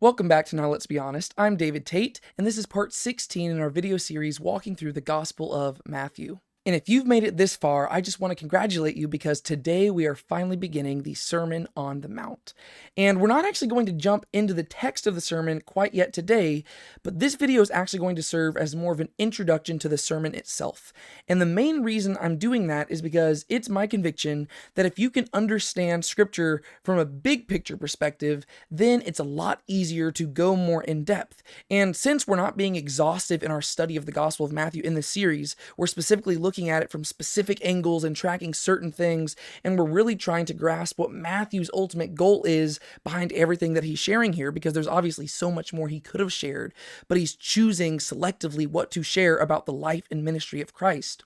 Welcome back to Now Let's Be Honest. I'm David Tate, and this is part 16 in our video series walking through the Gospel of Matthew. And if you've made it this far, I just want to congratulate you because today we are finally beginning the Sermon on the Mount. And we're not actually going to jump into the text of the sermon quite yet today, but this video is actually going to serve as more of an introduction to the sermon itself. And the main reason I'm doing that is because it's my conviction that if you can understand Scripture from a big picture perspective, then it's a lot easier to go more in depth. And since we're not being exhaustive in our study of the Gospel of Matthew in this series, we're specifically looking at it from specific angles and tracking certain things, and we're really trying to grasp what Matthew's ultimate goal is behind everything that he's sharing here, because there's obviously so much more he could have shared, but he's choosing selectively what to share about the life and ministry of Christ.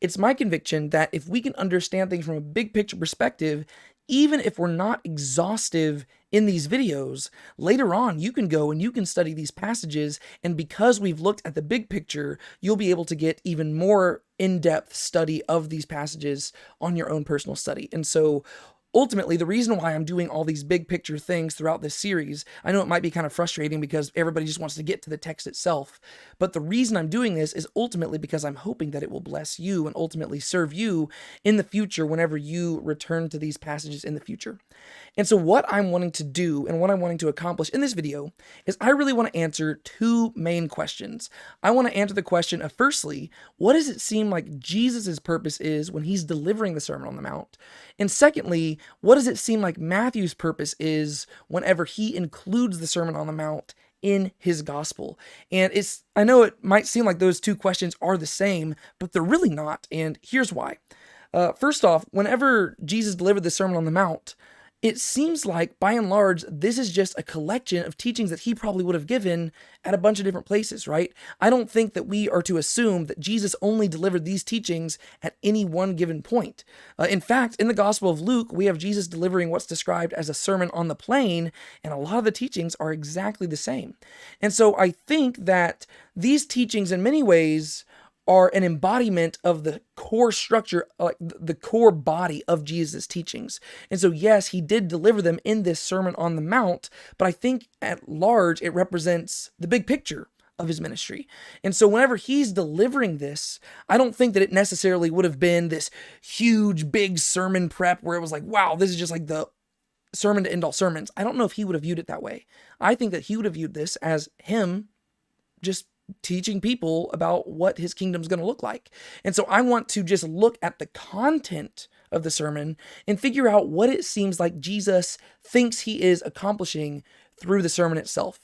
It's my conviction that if we can understand things from a big picture perspective, even if we're not exhaustive in these videos, later on you can go and you can study these passages, and because we've looked at the big picture, you'll be able to get even more in-depth study of these passages on your own personal study. And so ultimately, the reason why I'm doing all these big picture things throughout this series, I know it might be kind of frustrating because everybody just wants to get to the text itself, but the reason I'm doing this is ultimately because I'm hoping that it will bless you and ultimately serve you in the future whenever you return to these passages in the future. And so what I'm wanting to do and what I'm wanting to accomplish in this video is I really want to answer two main questions. I want to answer the question of, firstly, what does it seem like Jesus' purpose is when he's delivering the Sermon on the Mount? And secondly, what does it seem like Matthew's purpose is whenever he includes the Sermon on the Mount in his gospel? And I know it might seem like those two questions are the same, but they're really not, and here's why. First off, whenever Jesus delivered the Sermon on the Mount, it seems like, by and large, this is just a collection of teachings that he probably would have given at a bunch of different places, right? I don't think that we are to assume that Jesus only delivered these teachings at any one given point. In fact, in the Gospel of Luke, we have Jesus delivering what's described as a sermon on the plain, and a lot of the teachings are exactly the same. And so I think that these teachings, in many ways, are an embodiment of the core structure, like the core body of Jesus' teachings. And so, yes, he did deliver them in this Sermon on the Mount, but I think at large it represents the big picture of his ministry. And so whenever he's delivering this, I don't think that it necessarily would have been this huge, big sermon prep where it was like, wow, this is just like the sermon to end all sermons. I don't know if he would have viewed it that way. I think that he would have viewed this as him just teaching people about what his kingdom's going to look like. And so I want to just look at the content of the sermon and figure out what it seems like Jesus thinks he is accomplishing through the sermon itself.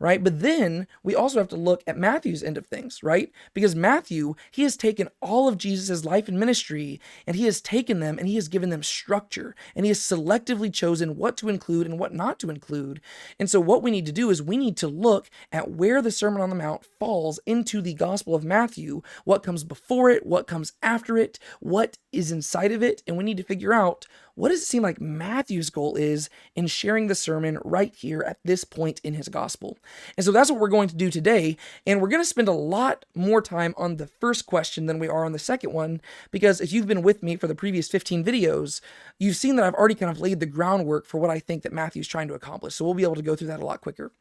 Right? But then we also have to look at Matthew's end of things, right? Because Matthew, he has taken all of Jesus' life and ministry, and he has taken them and he has given them structure, and he has selectively chosen what to include and what not to include. And so what we need to do is we need to look at where the Sermon on the Mount falls into the Gospel of Matthew, what comes before it, what comes after it, what is inside of it, and we need to figure out what does it seem like Matthew's goal is in sharing the sermon right here at this point in his gospel. And so that's what we're going to do today, and we're going to spend a lot more time on the first question than we are on the second one, because if you've been with me for the previous 15 videos, you've seen that I've already kind of laid the groundwork for what I think that Matthew's trying to accomplish, so we'll be able to go through that a lot quicker.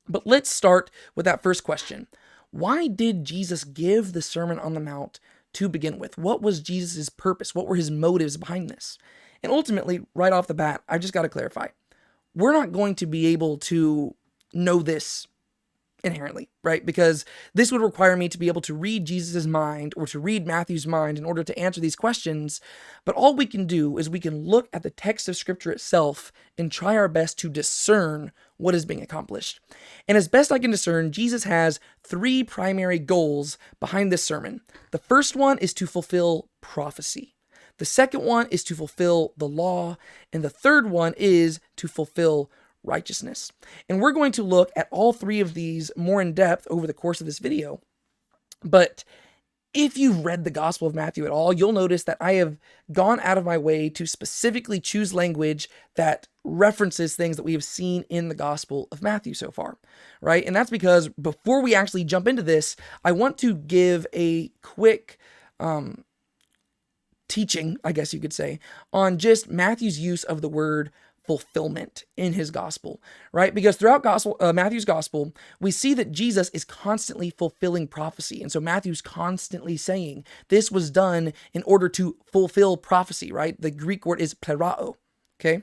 But let's start with that first question. Why did Jesus give the Sermon on the Mount to begin with? What was Jesus' purpose? What were his motives behind this? And ultimately, right off the bat, I just got to clarify. We're not going to be able to know this inherently, right? Because this would require me to be able to read Jesus' mind or to read Matthew's mind in order to answer these questions. But all we can do is we can look at the text of Scripture itself and try our best to discern what is being accomplished. And as best I can discern, Jesus has three primary goals behind this sermon. The first one is to fulfill prophecy. The second one is to fulfill the law, and the third one is to fulfill righteousness. And we're going to look at all three of these more in depth over the course of this video. But if you've read the Gospel of Matthew at all, you'll notice that I have gone out of my way to specifically choose language that references things that we have seen in the Gospel of Matthew so far, right? And that's because before we actually jump into this, I want to give a quick teaching, I guess you could say, on just Matthew's use of the word fulfillment in his gospel, right? Because throughout Matthew's gospel, we see that Jesus is constantly fulfilling prophecy. And so Matthew's constantly saying this was done in order to fulfill prophecy, right? The Greek word is plerao, okay?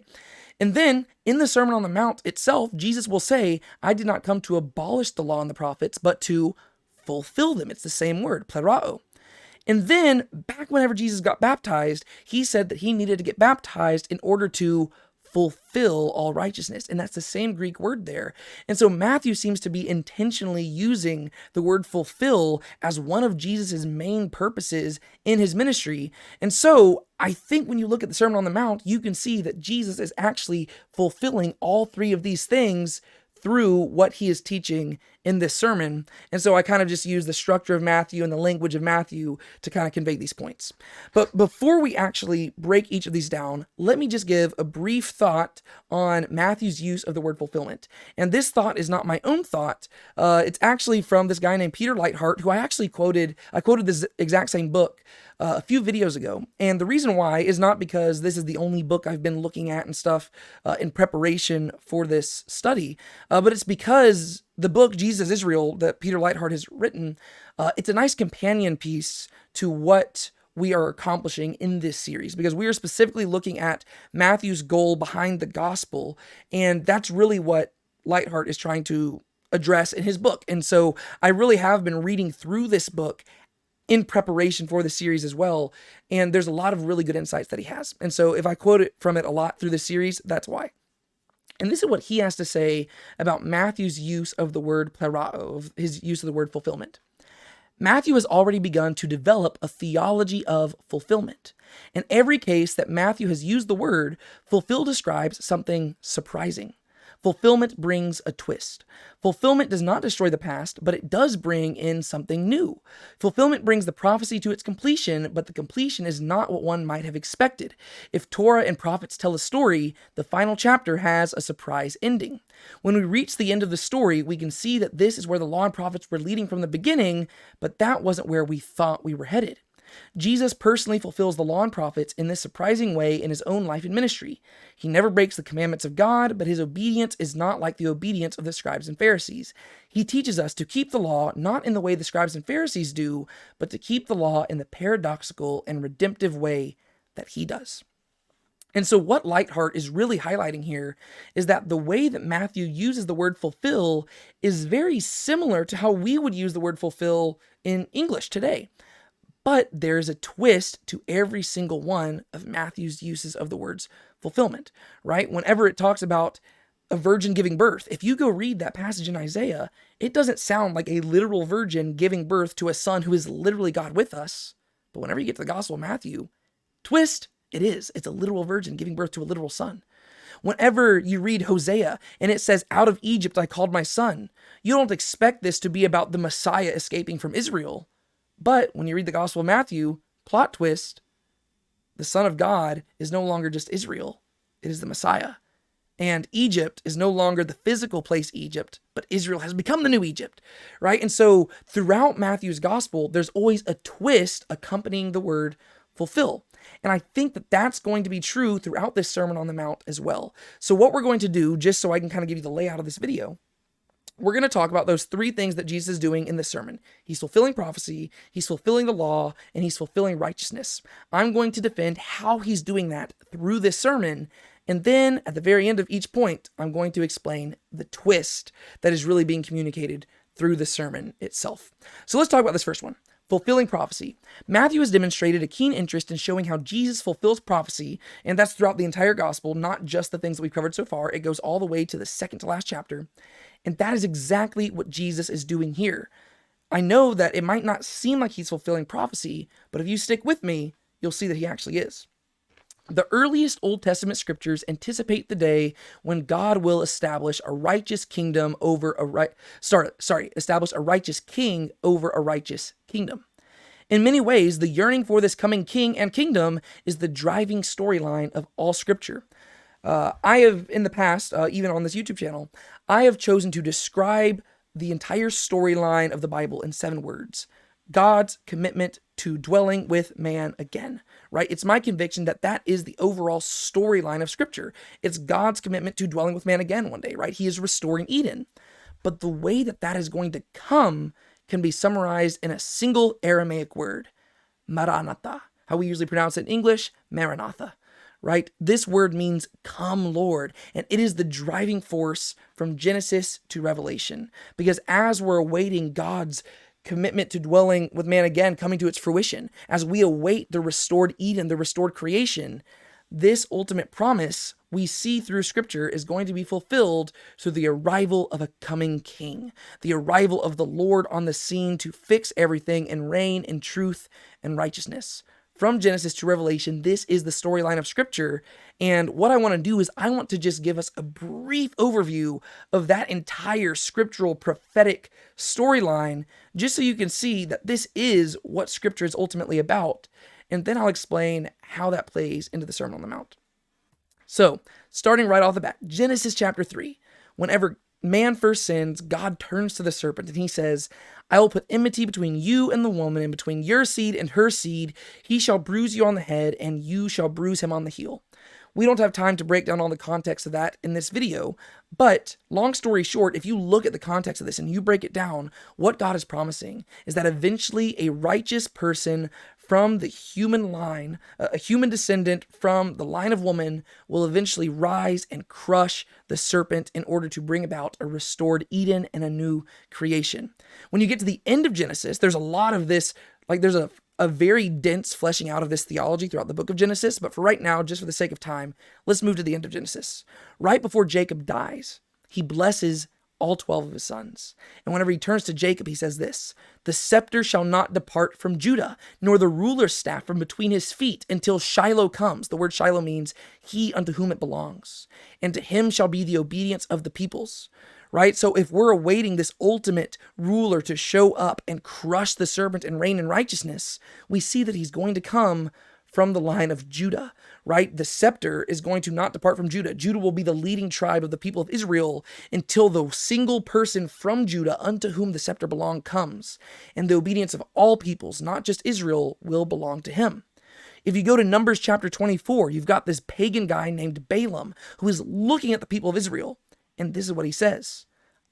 And then in the Sermon on the Mount itself, Jesus will say, I did not come to abolish the law and the prophets, but to fulfill them. It's the same word, plerao. And then back whenever Jesus got baptized, he said that he needed to get baptized in order to fulfill all righteousness. And that's the same Greek word there. And so Matthew seems to be intentionally using the word fulfill as one of Jesus's main purposes in his ministry. And so I think when you look at the Sermon on the Mount, you can see that Jesus is actually fulfilling all three of these things through what he is teaching in this sermon. And so I kind of just use the structure of Matthew and the language of Matthew to kind of convey these points. But before we actually break each of these down, let me just give a brief thought on Matthew's use of the word fulfillment. And this thought is not my own thought. It's actually from this guy named Peter Leithart, who I quoted this exact same book a few videos ago. And the reason why is not because this is the only book I've been looking at and stuff in preparation for this study, but it's because the book Jesus Israel that Peter Leithart has written, it's a nice companion piece to what we are accomplishing in this series, because we are specifically looking at Matthew's goal behind the gospel, and that's really what Leithart is trying to address in his book. And so I really have been reading through this book in preparation for the series as well, and there's a lot of really good insights that he has. And so if I quote it from it a lot through the series, that's why. And this is what he has to say about Matthew's use of the word plerao, of his use of the word fulfillment. Matthew has already begun to develop a theology of fulfillment. In every case that Matthew has used the word, fulfill describes something surprising. Fulfillment brings a twist. Fulfillment does not destroy the past, but it does bring in something new. Fulfillment brings the prophecy to its completion, but the completion is not what one might have expected. If Torah and prophets tell a story, the final chapter has a surprise ending. When we reach the end of the story, we can see that this is where the law and prophets were leading from the beginning, but that wasn't where we thought we were headed. Jesus personally fulfills the law and prophets in this surprising way in his own life and ministry. He never breaks the commandments of God, but his obedience is not like the obedience of the scribes and Pharisees. He teaches us to keep the law not in the way the scribes and Pharisees do, but to keep the law in the paradoxical and redemptive way that he does. And so what Leithart is really highlighting here is that the way that Matthew uses the word fulfill is very similar to how we would use the word fulfill in English today. But there's a twist to every single one of Matthew's uses of the words fulfillment, right? Whenever it talks about a virgin giving birth, if you go read that passage in Isaiah, it doesn't sound like a literal virgin giving birth to a son who is literally God with us. But whenever you get to the Gospel of Matthew, twist, it is. It's a literal virgin giving birth to a literal son. Whenever you read Hosea and it says, out of Egypt I called my son, you don't expect this to be about the Messiah escaping from Israel. But when you read the Gospel of Matthew, plot twist, the Son of God is no longer just Israel. It is the Messiah. And Egypt is no longer the physical place Egypt, but Israel has become the new Egypt, right? And so throughout Matthew's Gospel, there's always a twist accompanying the word fulfill. And I think that that's going to be true throughout this Sermon on the Mount as well. So what we're going to do, just so I can kind of give you the layout of this video, we're going to talk about those three things that Jesus is doing in this sermon. He's fulfilling prophecy, he's fulfilling the law, and he's fulfilling righteousness. I'm going to defend how he's doing that through this sermon. And then at the very end of each point, I'm going to explain the twist that is really being communicated through the sermon itself. So let's talk about this first one. Fulfilling prophecy. Matthew has demonstrated a keen interest in showing how Jesus fulfills prophecy, and that's throughout the entire gospel, not just the things that we've covered so far. It goes all the way to the second to last chapter. And that is exactly what Jesus is doing here. I know that it might not seem like he's fulfilling prophecy, but if you stick with me, you'll see that he actually is. The earliest Old Testament scriptures anticipate the day when God will establish a righteous kingdom over establish a righteous king over a righteous kingdom. In many ways, the yearning for this coming king and kingdom is the driving storyline of all scripture. I have, in the past, even on this YouTube channel, I have chosen to describe the entire storyline of the Bible in 7 words. God's commitment to dwelling with man again, right? It's my conviction that that is the overall storyline of Scripture. It's God's commitment to dwelling with man again one day, right? He is restoring Eden. But the way that that is going to come can be summarized in a single Aramaic word, Maranatha. How we usually pronounce it in English, Maranatha, right? This word means come Lord, and it is the driving force from Genesis to Revelation. Because as we're awaiting God's commitment to dwelling with man again coming to its fruition, as we await the restored Eden, the restored creation, this ultimate promise we see through Scripture is going to be fulfilled through the arrival of a coming king, the arrival of the Lord on the scene to fix everything and reign in truth and righteousness. From Genesis to Revelation, this is the storyline of Scripture, and what I want to do is I want to just give us a brief overview of that entire scriptural prophetic storyline, just so you can see that this is what Scripture is ultimately about, and then I'll explain how that plays into the Sermon on the Mount. So, starting right off the bat, Genesis chapter 3, whenever man first sins, God turns to the serpent and he says, I will put enmity between you and the woman, and between your seed and her seed. He shall bruise you on the head, and you shall bruise him on the heel. We don't have time to break down all the context of that in this video, but long story short, if you look at the context of this and you break it down, what God is promising is that eventually a righteous person from the human line, a human descendant from the line of woman, will eventually rise and crush the serpent in order to bring about a restored Eden and a new creation. When you get to the end of Genesis, there's a lot of this, there's a very dense fleshing out of this theology throughout the book of Genesis, but for right now, just for the sake of time, let's move to the end of Genesis. Right before Jacob dies, he blesses all 12 of his sons. And whenever he turns to Jacob, he says this, the scepter shall not depart from Judah, nor the ruler's staff from between his feet until Shiloh comes. The word Shiloh means he unto whom it belongs. And to him shall be the obedience of the peoples. Right? So if we're awaiting this ultimate ruler to show up and crush the serpent and reign in righteousness, we see that he's going to come from the line of Judah, right? The scepter is going to not depart from Judah. Judah will be the leading tribe of the people of Israel until the single person from Judah unto whom the scepter belonged comes. And the obedience of all peoples, not just Israel, will belong to him. If you go to Numbers chapter 24, you've got this pagan guy named Balaam who is looking at the people of Israel. And this is what he says,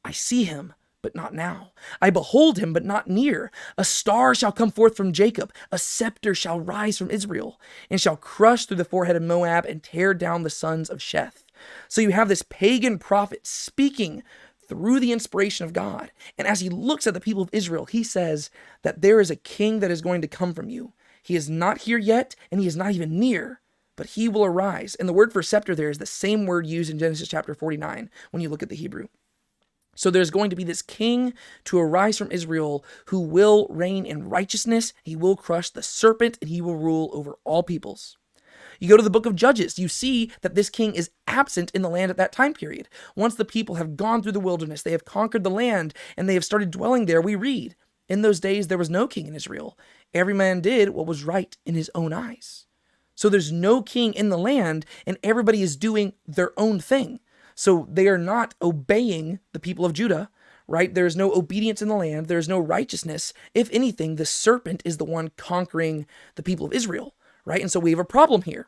I see him, but not now. I behold him, but not near. A star shall come forth from Jacob. A scepter shall rise from Israel, and shall crush through the forehead of Moab and tear down the sons of Sheth. So you have this pagan prophet speaking through the inspiration of God. And as he looks at the people of Israel, he says that there is a king that is going to come from you. He is not here yet, and he is not even near, but he will arise. And the word for scepter there is the same word used in Genesis chapter 49 when you look at the Hebrew. So there's going to be this king to arise from Israel who will reign in righteousness. He will crush the serpent, and he will rule over all peoples. You go to the book of Judges, you see that this king is absent in the land at that time period. Once the people have gone through the wilderness, they have conquered the land, and they have started dwelling there, we read, in those days there was no king in Israel. Every man did what was right in his own eyes. So there's no king in the land, and everybody is doing their own thing. So they are not obeying the people of Judah, right? There is no obedience in the land. There is no righteousness. If anything, the serpent is the one conquering the people of Israel, right? And so we have a problem here.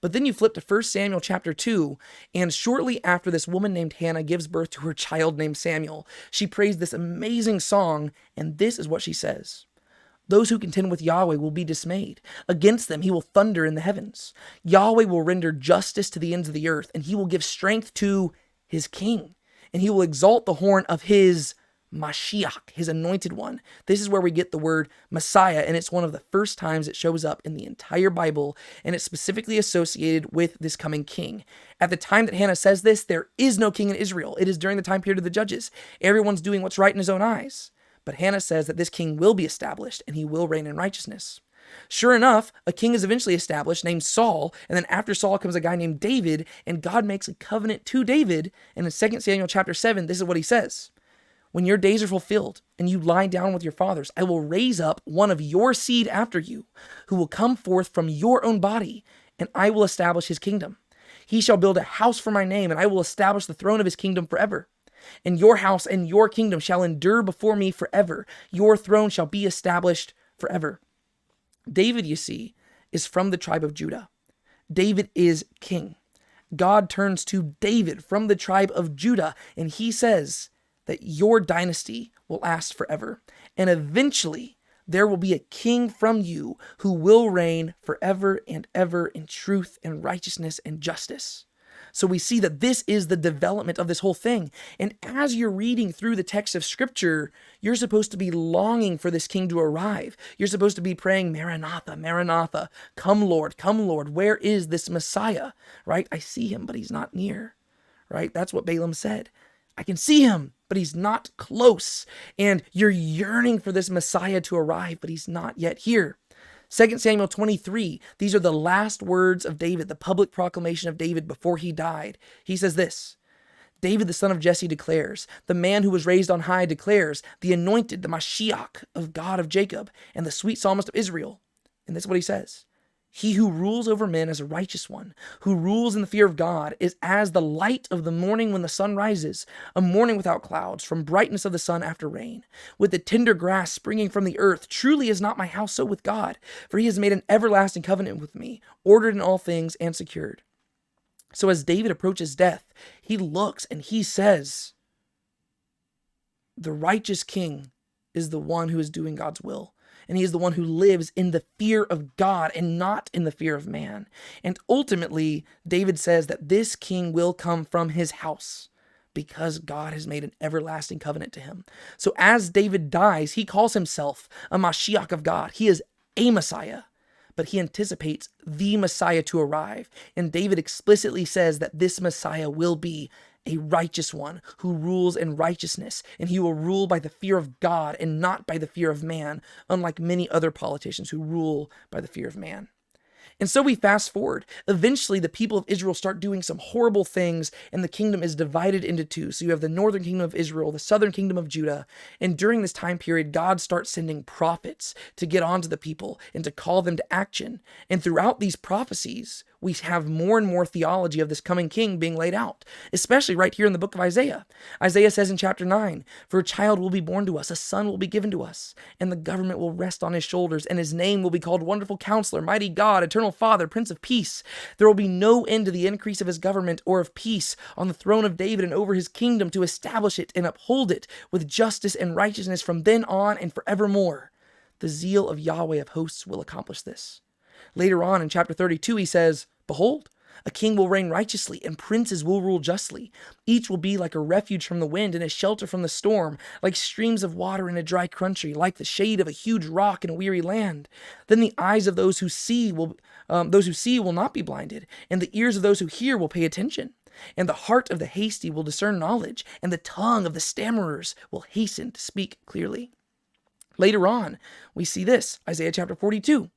But then you flip to 1 Samuel chapter 2, and shortly after this woman named Hannah gives birth to her child named Samuel, she prays this amazing song, and this is what she says. Those who contend with Yahweh will be dismayed. Against them he will thunder in the heavens. Yahweh will render justice to the ends of the earth, and he will give strength to his king. And he will exalt the horn of his Mashiach, his anointed one. This is where we get the word Messiah, and it's one of the first times it shows up in the entire Bible, and it's specifically associated with this coming king. At the time that Hannah says this, there is no king in Israel. It is during the time period of the judges. Everyone's doing what's right in his own eyes. But Hannah says that this king will be established, and he will reign in righteousness. Sure enough, a king is eventually established named Saul, and then after Saul comes a guy named David, and God makes a covenant to David, and in 2 Samuel chapter 7, this is what he says. When your days are fulfilled, and you lie down with your fathers, I will raise up one of your seed after you, who will come forth from your own body, and I will establish his kingdom. He shall build a house for my name, and I will establish the throne of his kingdom forever. And your house and your kingdom shall endure before me forever. Your throne shall be established forever. David, you see, is from the tribe of Judah. David is king. God turns to David from the tribe of Judah, and he says that your dynasty will last forever. And eventually, there will be a king from you who will reign forever and ever in truth and righteousness and justice. So we see that this is the development of this whole thing. And as you're reading through the text of Scripture, you're supposed to be longing for this king to arrive. You're supposed to be praying, Maranatha, Maranatha, come Lord, where is this Messiah? Right? I see him, but he's not near. Right? That's what Balaam said. I can see him, but he's not close. And you're yearning for this Messiah to arrive, but he's not yet here. 2 Samuel 23, these are the last words of David, the public proclamation of David before he died. He says this, David, the son of Jesse, declares, the man who was raised on high declares, the anointed, the Mashiach of God of Jacob, and the sweet psalmist of Israel. And this is what he says. He who rules over men as a righteous one, who rules in the fear of God, is as the light of the morning when the sun rises, a morning without clouds, from brightness of the sun after rain. With the tender grass springing from the earth, truly is not my house so with God, for he has made an everlasting covenant with me, ordered in all things and secured. So as David approaches death, he looks and he says, the righteous king is the one who is doing God's will. And he is the one who lives in the fear of God and not in the fear of man. And ultimately, David says that this king will come from his house because God has made an everlasting covenant to him. So as David dies, he calls himself a Mashiach of God. He is a Messiah, but he anticipates the Messiah to arrive. And David explicitly says that this Messiah will be a righteous one who rules in righteousness, and he will rule by the fear of God and not by the fear of man, unlike many other politicians who rule by the fear of man. And so we fast forward. Eventually, the people of Israel start doing some horrible things, and the kingdom is divided into two. So you have the northern kingdom of Israel, the southern kingdom of Judah. And during this time period, God starts sending prophets to get onto the people and to call them to action. And throughout these prophecies, we have more and more theology of this coming king being laid out, especially right here in the book of Isaiah. Isaiah says in chapter 9, for a child will be born to us, a son will be given to us, and the government will rest on his shoulders, and his name will be called Wonderful Counselor, Mighty God, Eternal Father, Prince of Peace. There will be no end to the increase of his government or of peace on the throne of David and over his kingdom to establish it and uphold it with justice and righteousness from then on and forevermore. The zeal of Yahweh of hosts will accomplish this. Later on in chapter 32, he says, behold, a king will reign righteously, and princes will rule justly. Each will be like a refuge from the wind and a shelter from the storm, like streams of water in a dry country, like the shade of a huge rock in a weary land. Then the eyes of those who see will not be blinded, and the ears of those who hear will pay attention. And the heart of the hasty will discern knowledge, and the tongue of the stammerers will hasten to speak clearly. Later on, we see this, Isaiah chapter 42.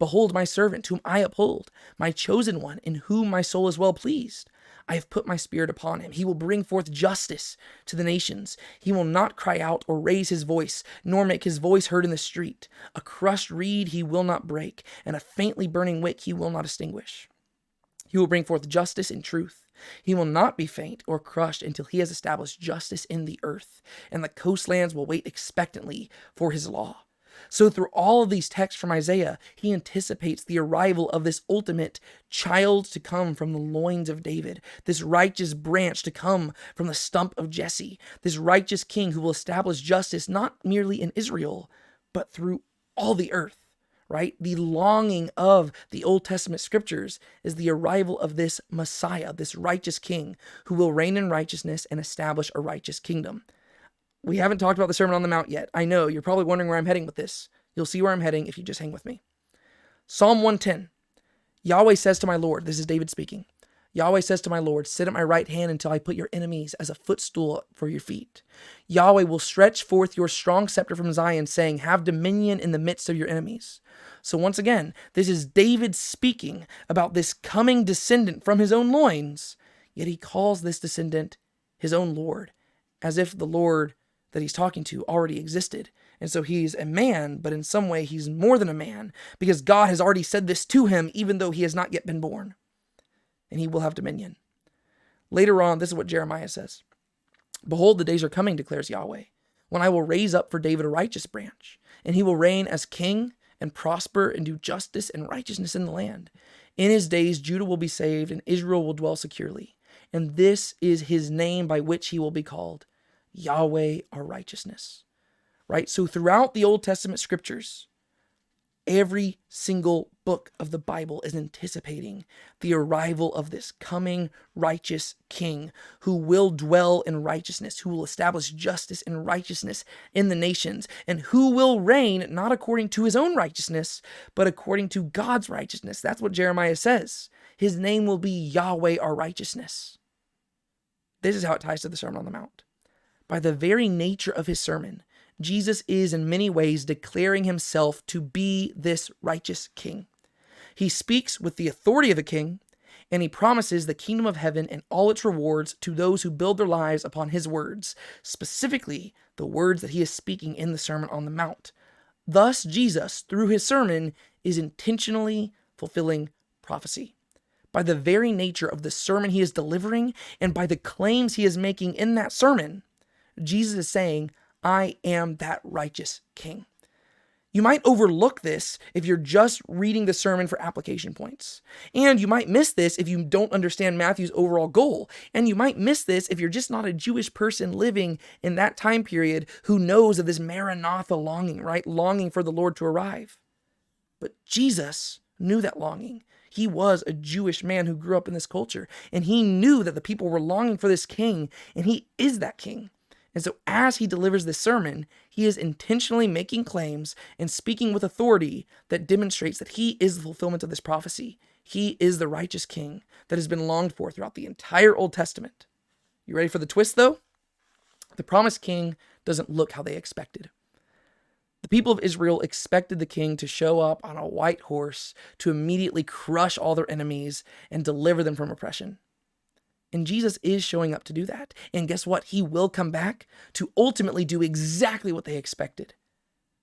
Behold my servant, whom I uphold, my chosen one, in whom my soul is well pleased. I have put my spirit upon him. He will bring forth justice to the nations. He will not cry out or raise his voice, nor make his voice heard in the street. A crushed reed he will not break, and a faintly burning wick he will not extinguish. He will bring forth justice and truth. He will not be faint or crushed until he has established justice in the earth, and the coastlands will wait expectantly for his law. So through all of these texts from Isaiah, he anticipates the arrival of this ultimate child to come from the loins of David, this righteous branch to come from the stump of Jesse, this righteous king who will establish justice not merely in Israel, but through all the earth, right? The longing of the Old Testament scriptures is the arrival of this Messiah, this righteous king who will reign in righteousness and establish a righteous kingdom. We haven't talked about the Sermon on the Mount yet. I know, you're probably wondering where I'm heading with this. You'll see where I'm heading if you just hang with me. Psalm 110. Yahweh says to my Lord, this is David speaking. Yahweh says to my Lord, sit at my right hand until I put your enemies as a footstool for your feet. Yahweh will stretch forth your strong scepter from Zion, saying, have dominion in the midst of your enemies. So once again, this is David speaking about this coming descendant from his own loins, yet he calls this descendant his own Lord, as if the Lord that he's talking to already existed. And so he's a man, but in some way he's more than a man, because God has already said this to him, even though he has not yet been born. And he will have dominion. Later on, this is what Jeremiah says. Behold, the days are coming, declares Yahweh, when I will raise up for David a righteous branch, and he will reign as king and prosper and do justice and righteousness in the land. In his days, Judah will be saved and Israel will dwell securely. And this is his name by which he will be called, Yahweh our righteousness. Right? So throughout the Old Testament scriptures, every single book of the Bible is anticipating the arrival of this coming righteous king who will dwell in righteousness, who will establish justice and righteousness in the nations, and who will reign not according to his own righteousness, but according to God's righteousness. That's what Jeremiah says. His name will be Yahweh our righteousness. This is how it ties to the Sermon on the Mount. By the very nature of his sermon, Jesus is in many ways declaring himself to be this righteous king. He speaks with the authority of a king, and he promises the kingdom of heaven and all its rewards to those who build their lives upon his words, specifically the words that he is speaking in the Sermon on the Mount. Thus, Jesus, through his sermon, is intentionally fulfilling prophecy. By the very nature of the sermon he is delivering, and by the claims he is making in that sermon, Jesus is saying, I am that righteous king. You might overlook this if you're just reading the sermon for application points. And you might miss this if you don't understand Matthew's overall goal. And you might miss this if you're just not a Jewish person living in that time period who knows of this Maranatha longing, right? Longing for the Lord to arrive. But Jesus knew that longing. He was a Jewish man who grew up in this culture. And he knew that the people were longing for this king. And he is that king. And so as he delivers this sermon, he is intentionally making claims and speaking with authority that demonstrates that he is the fulfillment of this prophecy. He is the righteous king that has been longed for throughout the entire Old Testament. You ready for the twist, though? The promised king doesn't look how they expected. The people of Israel expected the king to show up on a white horse to immediately crush all their enemies and deliver them from oppression. And Jesus is showing up to do that. And guess what? He will come back to ultimately do exactly what they expected.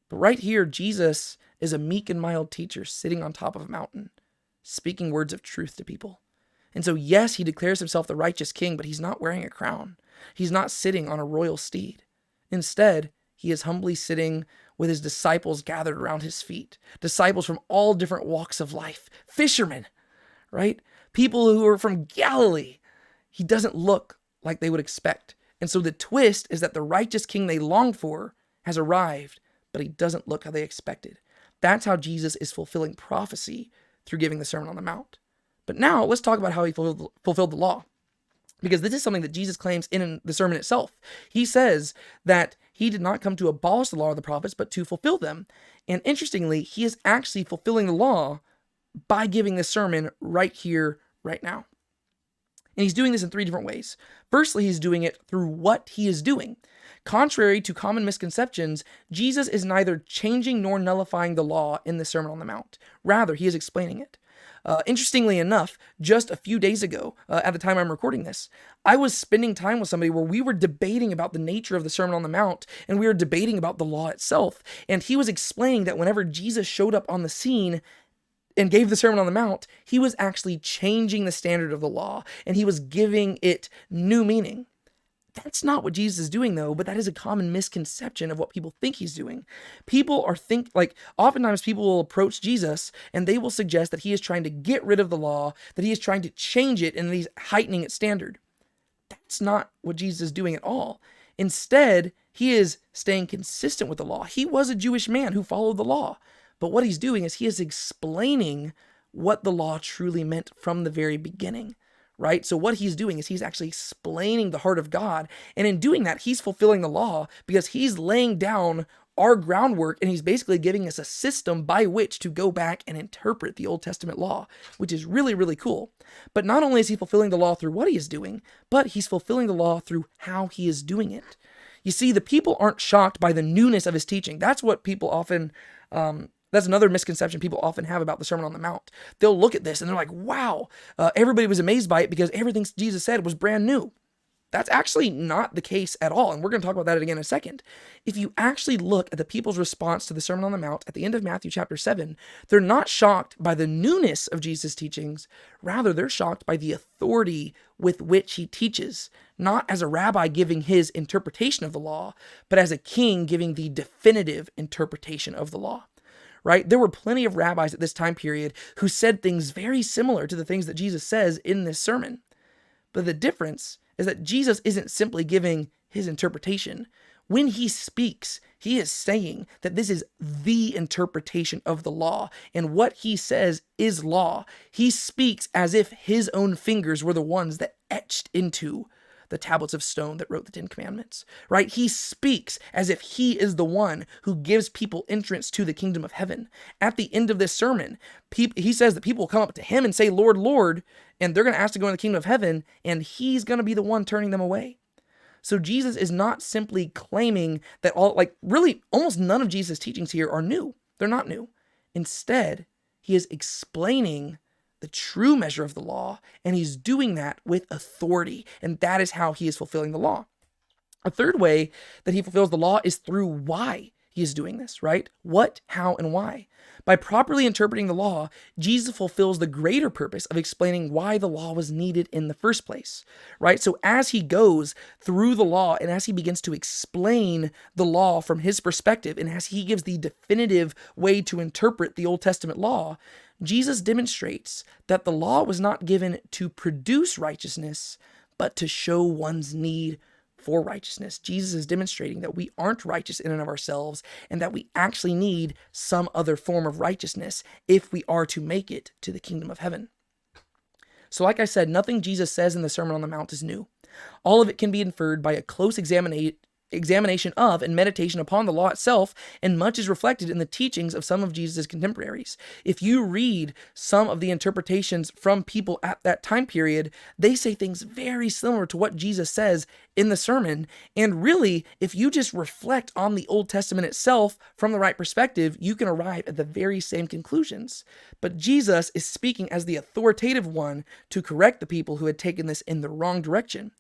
But right here, Jesus is a meek and mild teacher sitting on top of a mountain, speaking words of truth to people. And so, yes, he declares himself the righteous king, but he's not wearing a crown. He's not sitting on a royal steed. Instead, he is humbly sitting with his disciples gathered around his feet. Disciples from all different walks of life. Fishermen, right? People who are from Galilee. He doesn't look like they would expect. And so the twist is that the righteous king they longed for has arrived, but he doesn't look how they expected. That's how Jesus is fulfilling prophecy through giving the Sermon on the Mount. But now let's talk about how he fulfilled the law. Because this is something that Jesus claims in the sermon itself. He says that he did not come to abolish the law of the prophets, but to fulfill them. And interestingly, he is actually fulfilling the law by giving this sermon right here, right now. And he's doing this in three different ways. Firstly, he's doing it through what he is doing. Contrary to common misconceptions, Jesus is neither changing nor nullifying the law in the Sermon on the Mount. Rather, he is explaining it. Interestingly enough, just a few days ago, at the time I'm recording this, I was spending time with somebody where we were debating about the nature of the Sermon on the Mount, and we were debating about the law itself. And he was explaining that whenever Jesus showed up on the scene and gave the Sermon on the Mount, he was actually changing the standard of the law, and he was giving it new meaning. That's not what Jesus is doing, though, but that is a common misconception of what people think he's doing. Oftentimes people will approach Jesus, and they will suggest that he is trying to get rid of the law, that he is trying to change it, and that he's heightening its standard. That's not what Jesus is doing at all. Instead, he is staying consistent with the law. He was a Jewish man who followed the law. But what he's doing is he is explaining what the law truly meant from the very beginning, right? So what he's doing is he's actually explaining the heart of God. And in doing that, he's fulfilling the law because he's laying down our groundwork, and he's basically giving us a system by which to go back and interpret the Old Testament law, which is really, really cool. But not only is he fulfilling the law through what he is doing, but he's fulfilling the law through how he is doing it. You see, the people aren't shocked by the newness of his teaching. That's what people often... That's another misconception people often have about the Sermon on the Mount. They'll look at this and they're like, wow, everybody was amazed by it because everything Jesus said was brand new. That's actually not the case at all. And we're going to talk about that again in a second. If you actually look at the people's response to the Sermon on the Mount at the end of Matthew chapter 7, they're not shocked by the newness of Jesus' teachings. Rather, they're shocked by the authority with which he teaches, not as a rabbi giving his interpretation of the law, but as a king giving the definitive interpretation of the law. Right? There were plenty of rabbis at this time period who said things very similar to the things that Jesus says in this sermon. But the difference is that Jesus isn't simply giving his interpretation. When he speaks, he is saying that this is the interpretation of the law, and what he says is law. He speaks as if his own fingers were the ones that etched into the tablets of stone that wrote the Ten Commandments, right? He speaks as if he is the one who gives people entrance to the kingdom of heaven. At the end of this sermon, he says that people will come up to him and say, Lord, Lord, and they're going to ask to go in the kingdom of heaven, and he's going to be the one turning them away. So Jesus is not simply claiming that really almost none of Jesus' teachings here are new. They're not new. Instead, he is explaining the true measure of the law, and he's doing that with authority, and that is how he is fulfilling the law. A third way that he fulfills the law is through why he is doing this, right? What, how, and why. By properly interpreting the law, Jesus fulfills the greater purpose of explaining why the law was needed in the first place, right? So as he goes through the law and as he begins to explain the law from his perspective, and as he gives the definitive way to interpret the Old Testament law, Jesus demonstrates that the law was not given to produce righteousness, but to show one's need for righteousness. Jesus is demonstrating that we aren't righteous in and of ourselves, and that we actually need some other form of righteousness if we are to make it to the kingdom of heaven. So like I said, nothing Jesus says in the Sermon on the Mount is new. All of it can be inferred by a close examination of and meditation upon the law itself, and much is reflected in the teachings of some of Jesus' contemporaries. If you read some of the interpretations from people at that time period, they say things very similar to what Jesus says in the sermon. And really, if you just reflect on the Old Testament itself from the right perspective, you can arrive at the very same conclusions. But Jesus is speaking as the authoritative one to correct the people who had taken this in the wrong direction.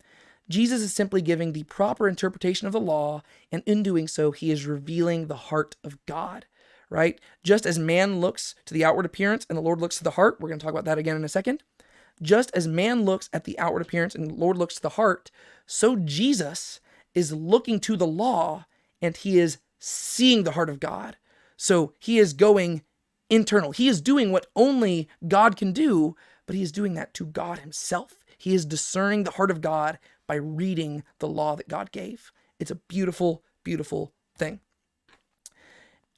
Jesus is simply giving the proper interpretation of the law, and in doing so, he is revealing the heart of God, right? Just as man looks to the outward appearance and the Lord looks to the heart, we're going to talk about that again in a second. Just as man looks at the outward appearance and the Lord looks to the heart, so Jesus is looking to the law and he is seeing the heart of God. So he is going internal. He is doing what only God can do, but he is doing that to God himself. He is discerning the heart of God by reading the law that God gave. It's a beautiful, beautiful thing.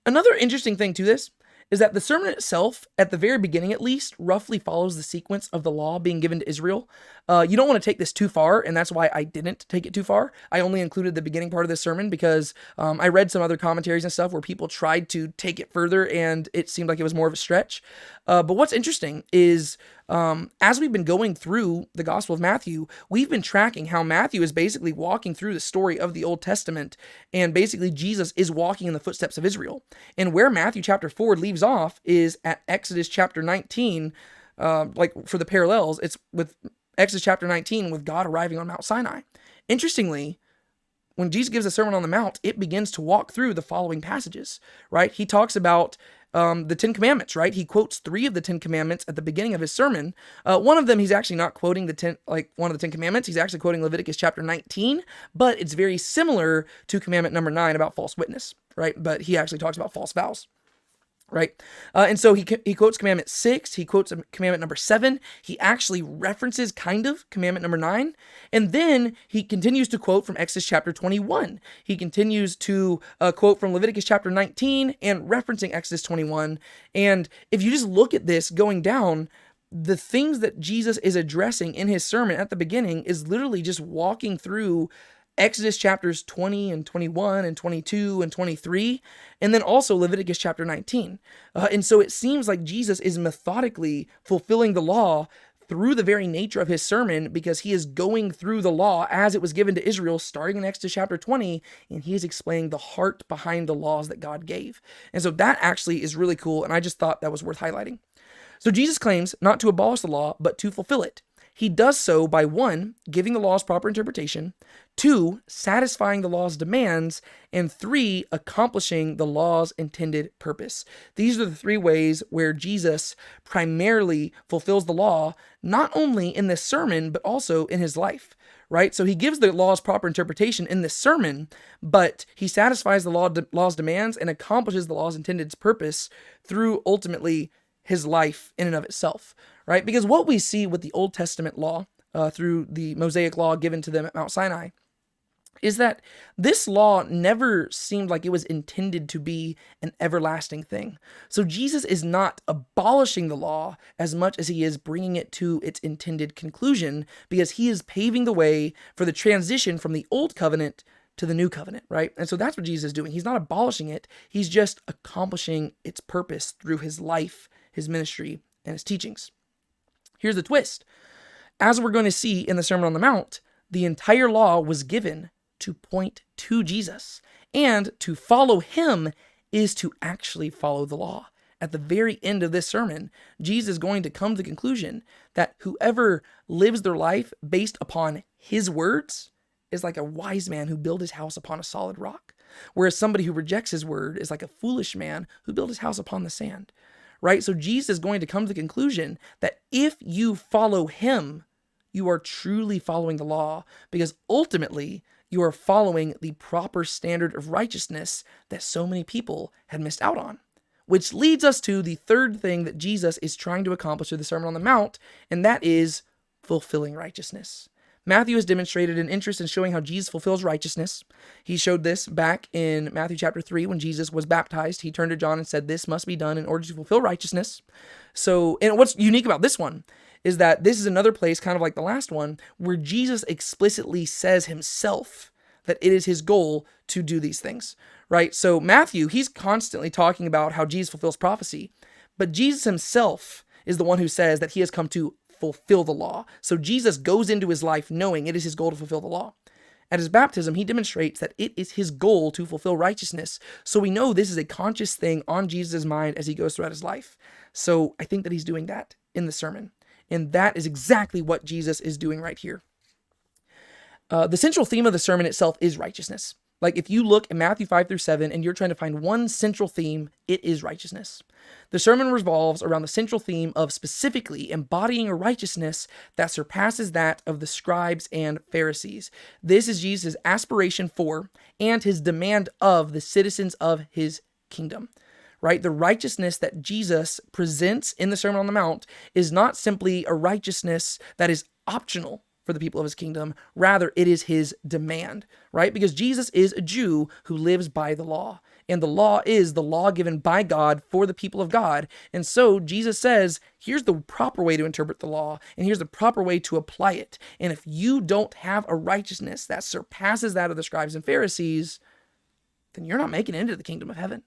Another interesting thing to this is that the sermon itself, at the very beginning at least, roughly follows the sequence of the law being given to Israel. You don't want to take this too far, and that's why I didn't take it too far. I only included the beginning part of this sermon because I read some other commentaries and stuff where people tried to take it further, and it seemed like it was more of a stretch. But what's interesting is as we've been going through the Gospel of Matthew, we've been tracking how Matthew is basically walking through the story of the Old Testament, and basically Jesus is walking in the footsteps of Israel. And where Matthew chapter 4 leaves off is at Exodus chapter 19, for the parallels, it's with Exodus chapter 19 with God arriving on Mount Sinai. Interestingly, when Jesus gives the Sermon on the Mount, it begins to walk through the following passages, right? He talks about the Ten Commandments, right? He quotes 3 of the Ten Commandments at the beginning of his sermon. One of them, he's actually not quoting one of the Ten Commandments. He's actually quoting Leviticus chapter 19, but it's very similar to commandment number 9 about false witness, right? But he actually talks about false vows. Right? And so he quotes commandment 6, he quotes commandment number 7, he actually references kind of commandment number 9, and then he continues to quote from Exodus chapter 21. He continues to quote from Leviticus chapter 19 and referencing Exodus 21. And if you just look at this going down, the things that Jesus is addressing in his sermon at the beginning is literally just walking through Exodus chapters 20 and 21 and 22 and 23, and then also Leviticus chapter 19. And so it seems like Jesus is methodically fulfilling the law through the very nature of his sermon, because he is going through the law as it was given to Israel, starting in Exodus chapter 20, and he is explaining the heart behind the laws that God gave. And so that actually is really cool, and I just thought that was worth highlighting. So Jesus claims not to abolish the law, but to fulfill it. He does so by 1, giving the law's proper interpretation, 2, satisfying the law's demands, and 3, accomplishing the law's intended purpose. These are the 3 ways where Jesus primarily fulfills the law, not only in this sermon, but also in his life, right? So he gives the law's proper interpretation in this sermon, but he satisfies the law's demands and accomplishes the law's intended purpose through ultimately his life in and of itself, right? Because what we see with the Old Testament law, through the Mosaic law given to them at Mount Sinai, is that this law never seemed like it was intended to be an everlasting thing. So Jesus is not abolishing the law as much as he is bringing it to its intended conclusion, because he is paving the way for the transition from the Old Covenant to the New Covenant, right? And so that's what Jesus is doing. He's not abolishing it. He's just accomplishing its purpose through his life, his ministry, and his teachings. Here's the twist. As we're going to see in the Sermon on the Mount, the entire law was given to point to Jesus, and to follow him is to actually follow the law. At the very end of this sermon, Jesus is going to come to the conclusion that whoever lives their life based upon his words is like a wise man who built his house upon a solid rock, whereas somebody who rejects his word is like a foolish man who built his house upon the sand, right? So Jesus is going to come to the conclusion that if you follow him, you are truly following the law, because ultimately you are following the proper standard of righteousness that so many people had missed out on. Which leads us to the third thing that Jesus is trying to accomplish through the Sermon on the Mount, and that is fulfilling righteousness. Matthew has demonstrated an interest in showing how Jesus fulfills righteousness. He showed this back in Matthew chapter 3 when Jesus was baptized. He turned to John and said, "This must be done in order to fulfill righteousness." So, and what's unique about this one is that this is another place, kind of like the last one, where Jesus explicitly says himself that it is his goal to do these things, right? So Matthew, he's constantly talking about how Jesus fulfills prophecy, but Jesus himself is the one who says that he has come to fulfill the law. So Jesus goes into his life knowing it is his goal to fulfill the law. At his baptism, he demonstrates that it is his goal to fulfill righteousness. So we know this is a conscious thing on Jesus' mind as he goes throughout his life. So I think that he's doing that in the sermon. And that is exactly what Jesus is doing right here. The central theme of the sermon itself is righteousness. Like if you look at Matthew 5 through 7 and you're trying to find one central theme, it is righteousness. The sermon revolves around the central theme of specifically embodying a righteousness that surpasses that of the scribes and Pharisees. This is Jesus' aspiration for and his demand of the citizens of his kingdom. Right? The righteousness that Jesus presents in the Sermon on the Mount is not simply a righteousness that is optional for the people of his kingdom. Rather, it is his demand, right? Because Jesus is a Jew who lives by the law, and the law is the law given by God for the people of God. And so Jesus says, here's the proper way to interpret the law, and here's the proper way to apply it. And if you don't have a righteousness that surpasses that of the scribes and Pharisees, then you're not making it into the kingdom of heaven.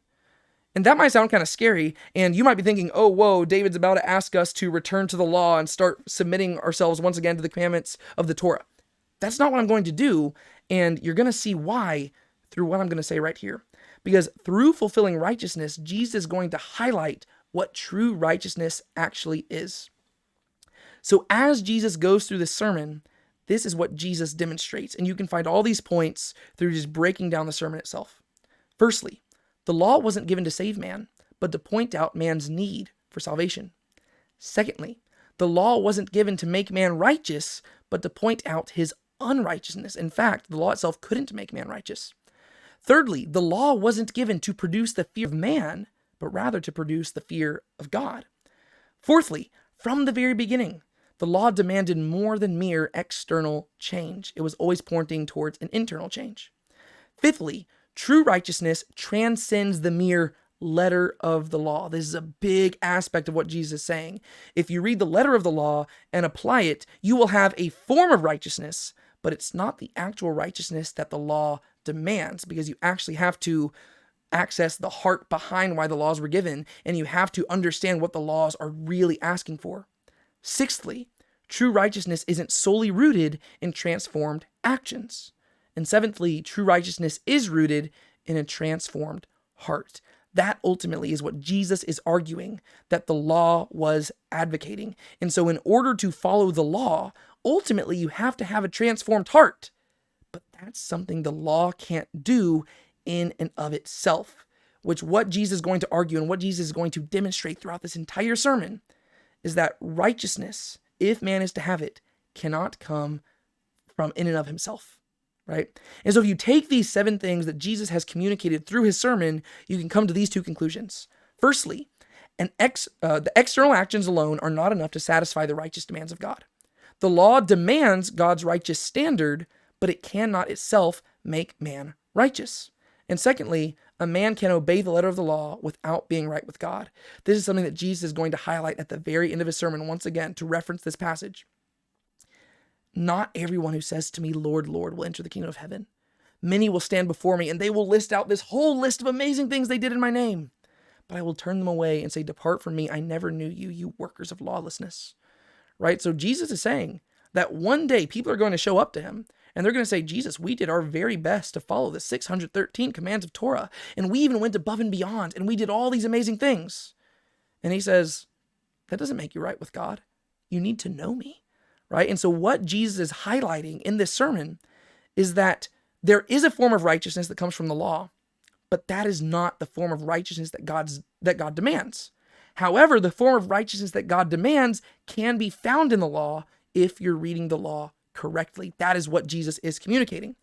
And that might sound kind of scary, and you might be thinking, oh, whoa, David's about to ask us to return to the law and start submitting ourselves once again to the commandments of the Torah. That's not what I'm going to do, and you're going to see why through what I'm going to say right here. Because through fulfilling righteousness, Jesus is going to highlight what true righteousness actually is. So as Jesus goes through this sermon, this is what Jesus demonstrates, and you can find all these points through just breaking down the sermon itself. Firstly, the law wasn't given to save man, but to point out man's need for salvation. Secondly, the law wasn't given to make man righteous, but to point out his unrighteousness. In fact, the law itself couldn't make man righteous. Thirdly, the law wasn't given to produce the fear of man, but rather to produce the fear of God. Fourthly, from the very beginning, the law demanded more than mere external change. It was always pointing towards an internal change. Fifthly, true righteousness transcends the mere letter of the law. This is a big aspect of what Jesus is saying. If you read the letter of the law and apply it, you will have a form of righteousness, but it's not the actual righteousness that the law demands, because you actually have to access the heart behind why the laws were given, and you have to understand what the laws are really asking for. Sixthly, true righteousness isn't solely rooted in transformed actions. And seventhly, true righteousness is rooted in a transformed heart. That ultimately is what Jesus is arguing that the law was advocating. And so in order to follow the law, ultimately you have to have a transformed heart. But that's something the law can't do in and of itself, which what Jesus is going to argue and what Jesus is going to demonstrate throughout this entire sermon is that righteousness, if man is to have it, cannot come from in and of himself. Right? And so if you take these 7 things that Jesus has communicated through his sermon, you can come to these 2 conclusions. Firstly, the external actions alone are not enough to satisfy the righteous demands of God. The law demands God's righteous standard, but it cannot itself make man righteous. And secondly, a man can obey the letter of the law without being right with God. This is something that Jesus is going to highlight at the very end of his sermon once again to reference this passage. Not everyone who says to me, Lord, Lord, will enter the kingdom of heaven. Many will stand before me, and they will list out this whole list of amazing things they did in my name. But I will turn them away and say, depart from me, I never knew you, you workers of lawlessness. Right? So Jesus is saying that one day people are going to show up to him, and they're going to say, Jesus, we did our very best to follow the 613 commands of Torah, and we even went above and beyond, and we did all these amazing things. And he says, that doesn't make you right with God. You need to know me. Right? And so what Jesus is highlighting in this sermon is that there is a form of righteousness that comes from the law, but that is not the form of righteousness that God demands. However, the form of righteousness that God demands can be found in the law if you're reading the law correctly. That is what Jesus is communicating.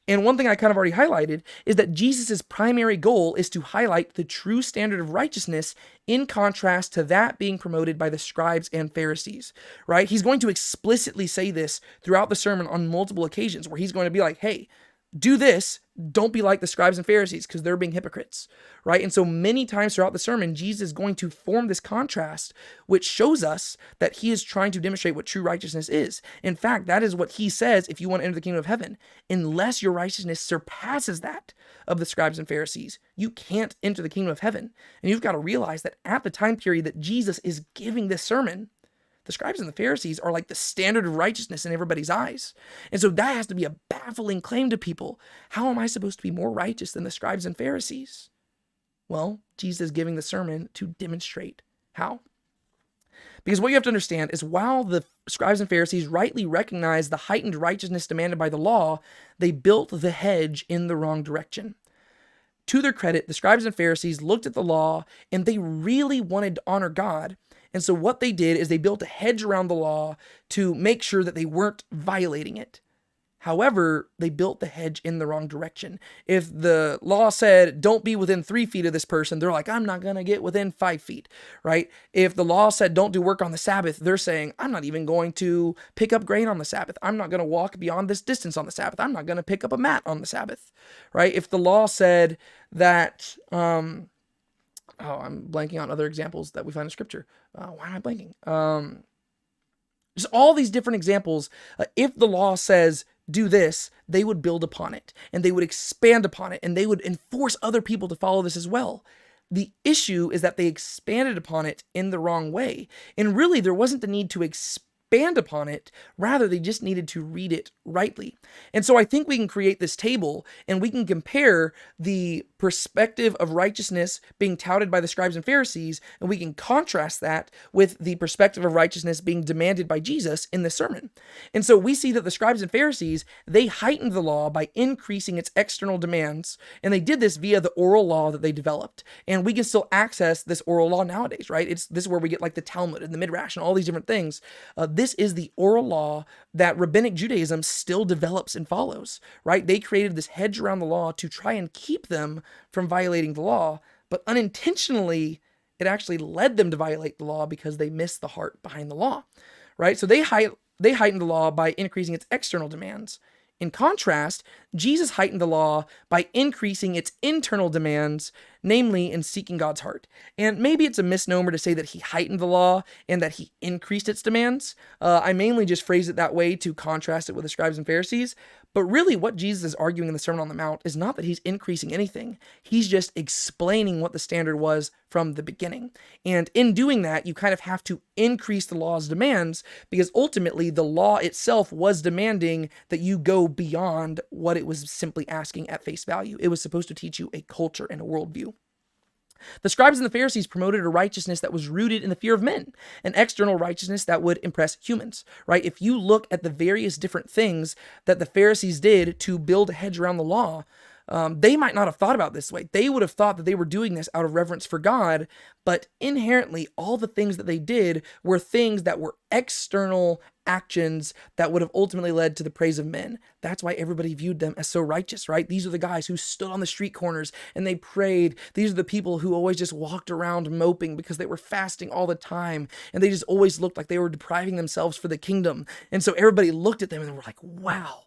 And one thing I kind of already highlighted is that Jesus' primary goal is to highlight the true standard of righteousness in contrast to that being promoted by the scribes and Pharisees, right? He's going to explicitly say this throughout the sermon on multiple occasions where he's going to be like, hey, do this, don't be like the scribes and Pharisees because they're being hypocrites, right? And so many times throughout the sermon, Jesus is going to form this contrast, which shows us that he is trying to demonstrate what true righteousness is. In fact, that is what he says if you want to enter the kingdom of heaven. Unless your righteousness surpasses that of the scribes and Pharisees, you can't enter the kingdom of heaven. And you've got to realize that at the time period that Jesus is giving this sermon, the scribes and the Pharisees are like the standard of righteousness in everybody's eyes. And so that has to be a baffling claim to people. How am I supposed to be more righteous than the scribes and Pharisees? Well, Jesus is giving the sermon to demonstrate how. Because what you have to understand is while the scribes and Pharisees rightly recognize the heightened righteousness demanded by the law, they built the hedge in the wrong direction. To their credit, the scribes and Pharisees looked at the law and they really wanted to honor God. And so what they did is they built a hedge around the law to make sure that they weren't violating it. However, they built the hedge in the wrong direction. If the law said, don't be within 3 feet of this person, they're like, I'm not going to get within 5 feet, right? If the law said, don't do work on the Sabbath, they're saying, I'm not even going to pick up grain on the Sabbath. I'm not going to walk beyond this distance on the Sabbath. I'm not going to pick up a mat on the Sabbath, right? If the law said that, I'm blanking on other examples that we find in scripture. Why am I blanking? Just all these different examples. If the law says, do this, they would build upon it and they would expand upon it and they would enforce other people to follow this as well. The issue is that they expanded upon it in the wrong way. And really, there wasn't the need to expand upon it. Rather, they just needed to read it rightly. And so I think we can create this table and we can compare the perspective of righteousness being touted by the scribes and Pharisees, and we can contrast that with the perspective of righteousness being demanded by Jesus in this sermon. And so we see that the scribes and Pharisees, they heightened the law by increasing its external demands, and they did this via the oral law that they developed. And we can still access this oral law nowadays, right? This is where we get like the Talmud and the Midrash and all these different things. This is the oral law that Rabbinic Judaism still develops and follows, right? They created this hedge around the law to try and keep them from violating the law, but unintentionally, it actually led them to violate the law because they missed the heart behind the law, right? So they heightened the law by increasing its external demands. In contrast, Jesus heightened the law by increasing its internal demands, namely in seeking God's heart. And maybe it's a misnomer to say that he heightened the law and that he increased its demands. I mainly just phrase it that way to contrast it with the scribes and Pharisees. But really what Jesus is arguing in the Sermon on the Mount is not that he's increasing anything. He's just explaining what the standard was from the beginning. And in doing that, you kind of have to increase the law's demands because ultimately the law itself was demanding that you go beyond what it was simply asking at face value. It was supposed to teach you a culture and a worldview. The scribes and the Pharisees promoted a righteousness that was rooted in the fear of men, an external righteousness that would impress humans, right? If you look at the various different things that the Pharisees did to build a hedge around the law, they might not have thought about it this way. They would have thought that they were doing this out of reverence for God, but inherently, all the things that they did were things that were external actions that would have ultimately led to the praise of men. That's why everybody viewed them as so righteous, right? These are the guys who stood on the street corners and they prayed. These are the people who always just walked around moping because they were fasting all the time, and they just always looked like they were depriving themselves for the kingdom. And so everybody looked at them and they were like, wow,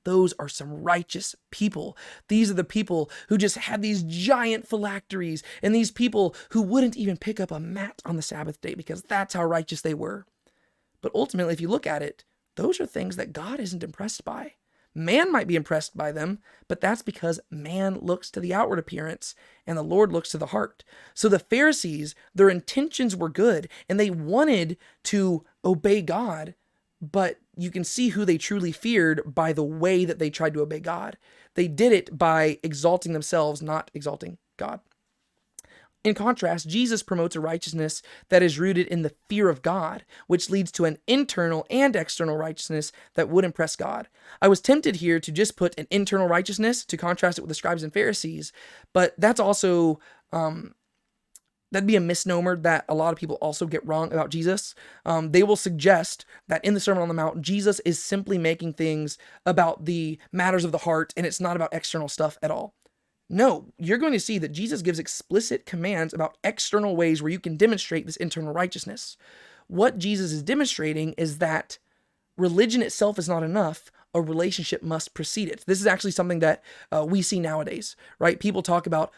those are some righteous people. These are the people who just had these giant phylacteries, and these people who wouldn't even pick up a mat on the Sabbath day because that's how righteous they were. But ultimately, if you look at it, those are things that God isn't impressed by. Man might be impressed by them, but that's because man looks to the outward appearance and the Lord looks to the heart. So the Pharisees, their intentions were good and they wanted to obey God, but you can see who they truly feared by the way that they tried to obey God. They did it by exalting themselves, not exalting God. In contrast, Jesus promotes a righteousness that is rooted in the fear of God, which leads to an internal and external righteousness that would impress God. I was tempted here to just put an internal righteousness to contrast it with the scribes and Pharisees, but that's also that'd be a misnomer that a lot of people also get wrong about Jesus. They will suggest that in the Sermon on the Mount, Jesus is simply making things about the matters of the heart, and it's not about external stuff at all. No, you're going to see that Jesus gives explicit commands about external ways where you can demonstrate this internal righteousness. What Jesus is demonstrating is that religion itself is not enough. A relationship must precede it. This is actually something that we see nowadays, right? People talk about,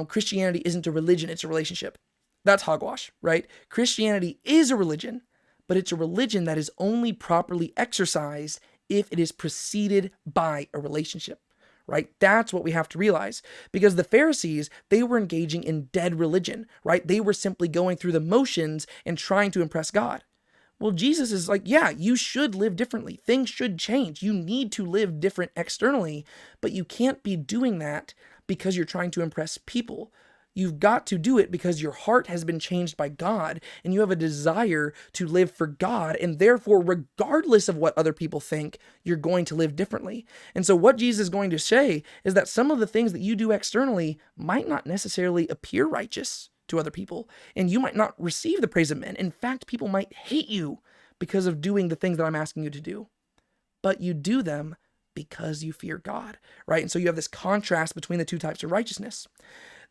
Christianity isn't a religion, it's a relationship. That's hogwash, right? Christianity is a religion, but it's a religion that is only properly exercised if it is preceded by a relationship, right? That's what we have to realize, because the Pharisees, they were engaging in dead religion, right? They were simply going through the motions and trying to impress God. Well, Jesus is like, yeah, you should live differently. Things should change. You need to live different externally, but you can't be doing that because you're trying to impress people. You've got to do it because your heart has been changed by God and you have a desire to live for God. And therefore, regardless of what other people think, you're going to live differently. And so what Jesus is going to say is that some of the things that you do externally might not necessarily appear righteous to other people, and you might not receive the praise of men. In fact, people might hate you because of doing the things that I'm asking you to do, but you do them because you fear God, right? And so you have this contrast between the two types of righteousness.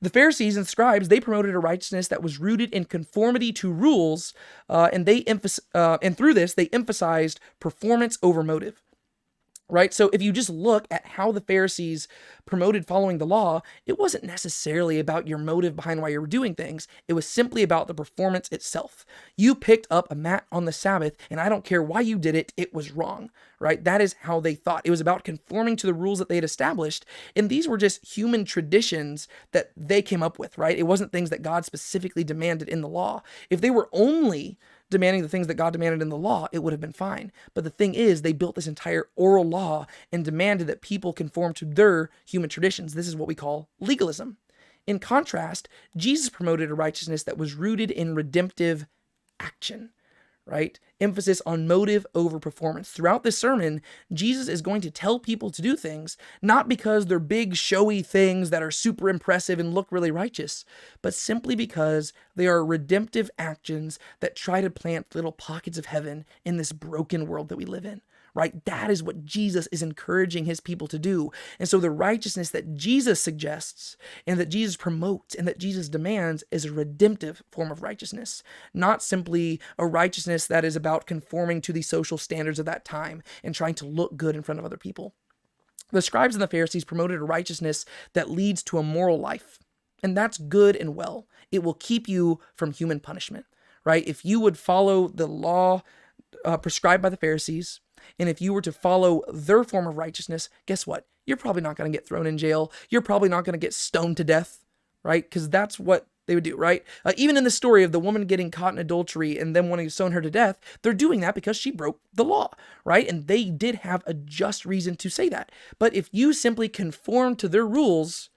The Pharisees and scribes, they promoted a righteousness that was rooted in conformity to rules, and through this, they emphasized performance over motive. Right? So if you just look at how the Pharisees promoted following the law, it wasn't necessarily about your motive behind why you were doing things. It was simply about the performance itself. You picked up a mat on the Sabbath, and I don't care why you did it, it was wrong, right? That is how they thought. It was about conforming to the rules that they had established, and these were just human traditions that they came up with, right? It wasn't things that God specifically demanded in the law. If they were only demanding the things that God demanded in the law, it would have been fine. But the thing is, they built this entire oral law and demanded that people conform to their human traditions. This is what we call legalism. In contrast, Jesus promoted a righteousness that was rooted in redemptive action, right? Emphasis on motive over performance. Throughout this sermon, Jesus is going to tell people to do things, not because they're big, showy things that are super impressive and look really righteous, but simply because they are redemptive actions that try to plant little pockets of heaven in this broken world that we live in. Right? That is what Jesus is encouraging his people to do. And so the righteousness that Jesus suggests and that Jesus promotes and that Jesus demands is a redemptive form of righteousness, not simply a righteousness that is about conforming to the social standards of that time and trying to look good in front of other people. The scribes and the Pharisees promoted a righteousness that leads to a moral life, and that's good and well. It will keep you from human punishment, right? If you would follow the law prescribed by the Pharisees, and if you were to follow their form of righteousness, guess what? You're probably not going to get thrown in jail. You're probably not going to get stoned to death, right? Because that's what they would do, right? Even in the story of the woman getting caught in adultery and them wanting to stone her to death, they're doing that because she broke the law, right? And they did have a just reason to say that. But if you simply conform to their rules,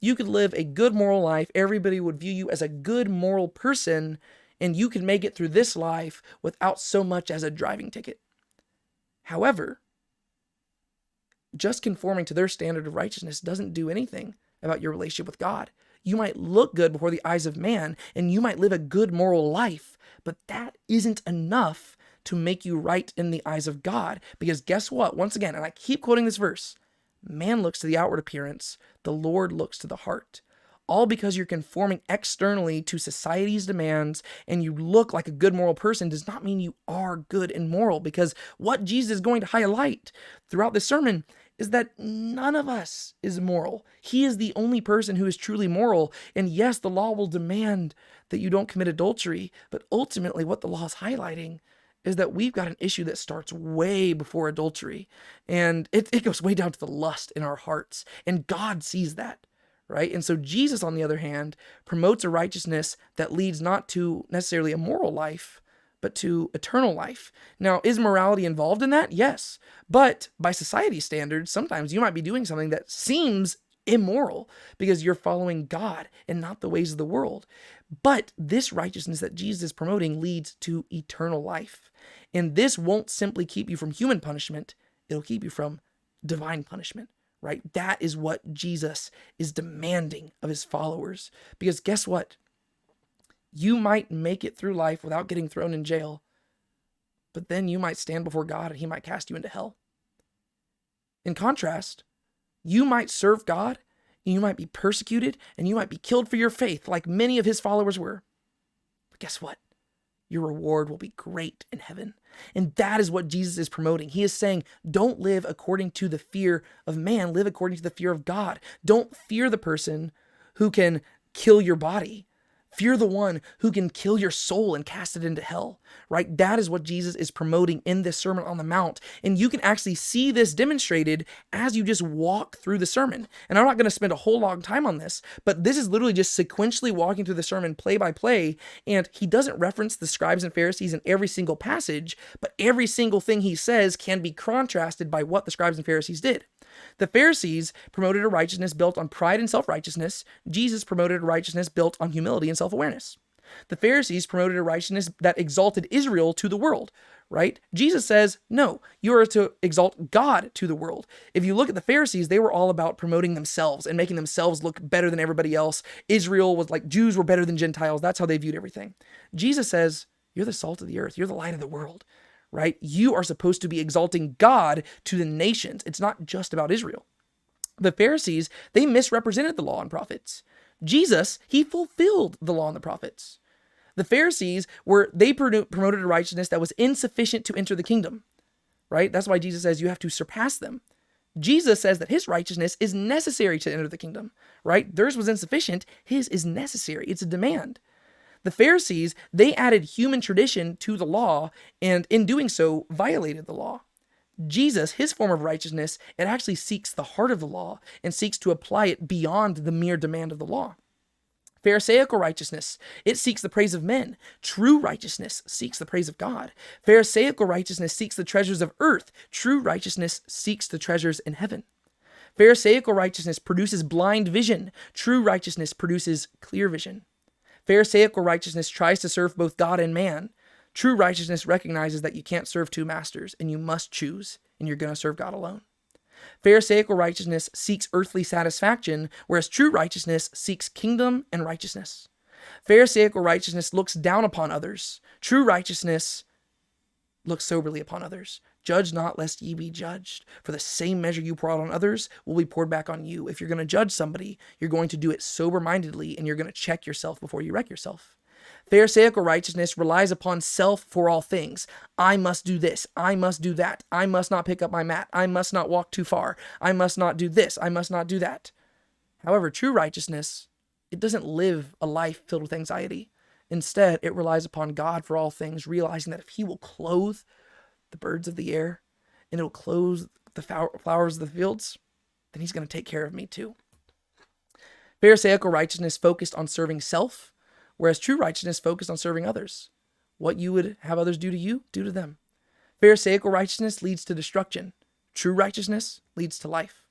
You could live a good moral life. Everybody would view you as a good moral person, and you can make it through this life without so much as a driving ticket. However, just conforming to their standard of righteousness doesn't do anything about your relationship with God. You might look good before the eyes of man, and you might live a good moral life, but that isn't enough to make you right in the eyes of God. Because guess what? Once again, and I keep quoting this verse, man looks to the outward appearance, the Lord looks to the heart. All because you're conforming externally to society's demands and you look like a good moral person does not mean you are good and moral, because what Jesus is going to highlight throughout this sermon is that none of us is moral. He is the only person who is truly moral. And yes, the law will demand that you don't commit adultery, but ultimately what the law is highlighting is that we've got an issue that starts way before adultery. And it goes way down to the lust in our hearts. And God sees that, right? And so Jesus, on the other hand, promotes a righteousness that leads not to necessarily a moral life, but to eternal life. Now, is morality involved in that? Yes. But by society standards, sometimes you might be doing something that seems immoral because you're following God and not the ways of the world. But this righteousness that Jesus is promoting leads to eternal life. And this won't simply keep you from human punishment. It'll keep you from divine punishment, right? That is what Jesus is demanding of his followers. Because guess what? You might make it through life without getting thrown in jail, but then you might stand before God and he might cast you into hell. In contrast, you might serve God and you might be persecuted and you might be killed for your faith like many of his followers were. But guess what? Your reward will be great in heaven. And that is what Jesus is promoting. He is saying, don't live according to the fear of man, live according to the fear of God. Don't fear the person who can kill your body. Fear the one who can kill your soul and cast it into hell, right? That is what Jesus is promoting in this Sermon on the Mount. And you can actually see this demonstrated as you just walk through the sermon. And I'm not going to spend a whole long time on this, but this is literally just sequentially walking through the sermon play by play. And he doesn't reference the scribes and Pharisees in every single passage, but every single thing he says can be contrasted by what the scribes and Pharisees did. The Pharisees promoted a righteousness built on pride and self-righteousness. Jesus promoted a righteousness built on humility and self-awareness. The Pharisees promoted a righteousness that exalted Israel to the world, right? Jesus says, no, you are to exalt God to the world. If you look at the Pharisees, they were all about promoting themselves and making themselves look better than everybody else. Israel was like Jews were better than Gentiles. That's how they viewed everything. Jesus says, you're the salt of the earth. You're the light of the world. Right? You are supposed to be exalting God to the nations. It's not just about Israel. The Pharisees, they misrepresented the law and prophets. Jesus, he fulfilled the law and the prophets. The Pharisees they promoted a righteousness that was insufficient to enter the kingdom. Right? That's why Jesus says you have to surpass them. Jesus says that his righteousness is necessary to enter the kingdom. Right? Theirs was insufficient. His is necessary. It's a demand. The Pharisees, they added human tradition to the law, and in doing so, violated the law. Jesus, his form of righteousness, it actually seeks the heart of the law and seeks to apply it beyond the mere demand of the law. Pharisaical righteousness, it seeks the praise of men. True righteousness seeks the praise of God. Pharisaical righteousness seeks the treasures of earth. True righteousness seeks the treasures in heaven. Pharisaical righteousness produces blind vision. True righteousness produces clear vision. Pharisaical righteousness tries to serve both God and man. True righteousness recognizes that you can't serve two masters and you must choose, and you're going to serve God alone. Pharisaical righteousness seeks earthly satisfaction, whereas true righteousness seeks kingdom and righteousness. Pharisaical righteousness looks down upon others. True righteousness looks soberly upon others. Judge not, lest ye be judged. For the same measure you pour out on others will be poured back on you. If you're going to judge somebody, you're going to do it sober-mindedly, and you're going to check yourself before you wreck yourself. Pharisaical righteousness relies upon self for all things. I must do this. I must do that. I must not pick up my mat. I must not walk too far. I must not do this. I must not do that. However, true righteousness, it doesn't live a life filled with anxiety. Instead, it relies upon God for all things, realizing that if he will clothe the birds of the air and it'll clothe the flowers of the fields, then he's going to take care of me too. Pharisaical righteousness focused on serving self, whereas true righteousness focused on serving others. What you would have others do to you, do to them. Pharisaical righteousness leads to destruction. True righteousness leads to life.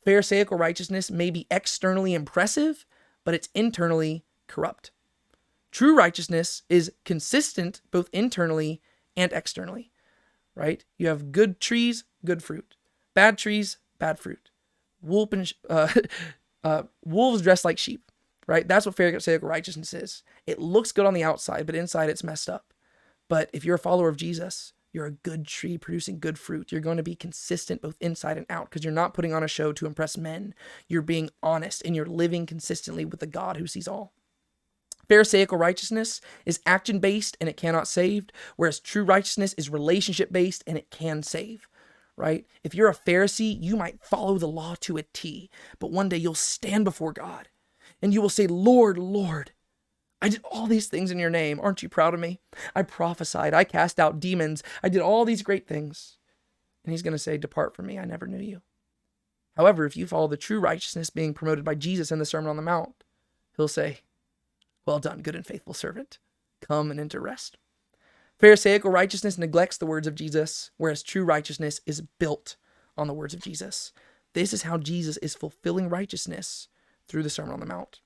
Pharisaical righteousness may be externally impressive, but it's internally corrupt. True righteousness is consistent both internally and externally, right? You have good trees, good fruit. Bad trees, bad fruit. Wolves dressed like sheep, right? That's what Pharisaical righteousness is. It looks good on the outside, but inside it's messed up. But if you're a follower of Jesus, you're a good tree producing good fruit. You're going to be consistent both inside and out because you're not putting on a show to impress men. You're being honest and you're living consistently with the God who sees all. Pharisaical righteousness is action-based and it cannot save, whereas true righteousness is relationship-based and it can save, right? If you're a Pharisee, you might follow the law to a T, but one day you'll stand before God and you will say, Lord, Lord, I did all these things in your name. Aren't you proud of me? I prophesied. I cast out demons. I did all these great things. And he's going to say, depart from me. I never knew you. However, if you follow the true righteousness being promoted by Jesus in the Sermon on the Mount, he'll say, well done, good and faithful servant. Come and enter rest. Pharisaical righteousness neglects the words of Jesus, whereas true righteousness is built on the words of Jesus. This is how Jesus is fulfilling righteousness through the Sermon on the Mount.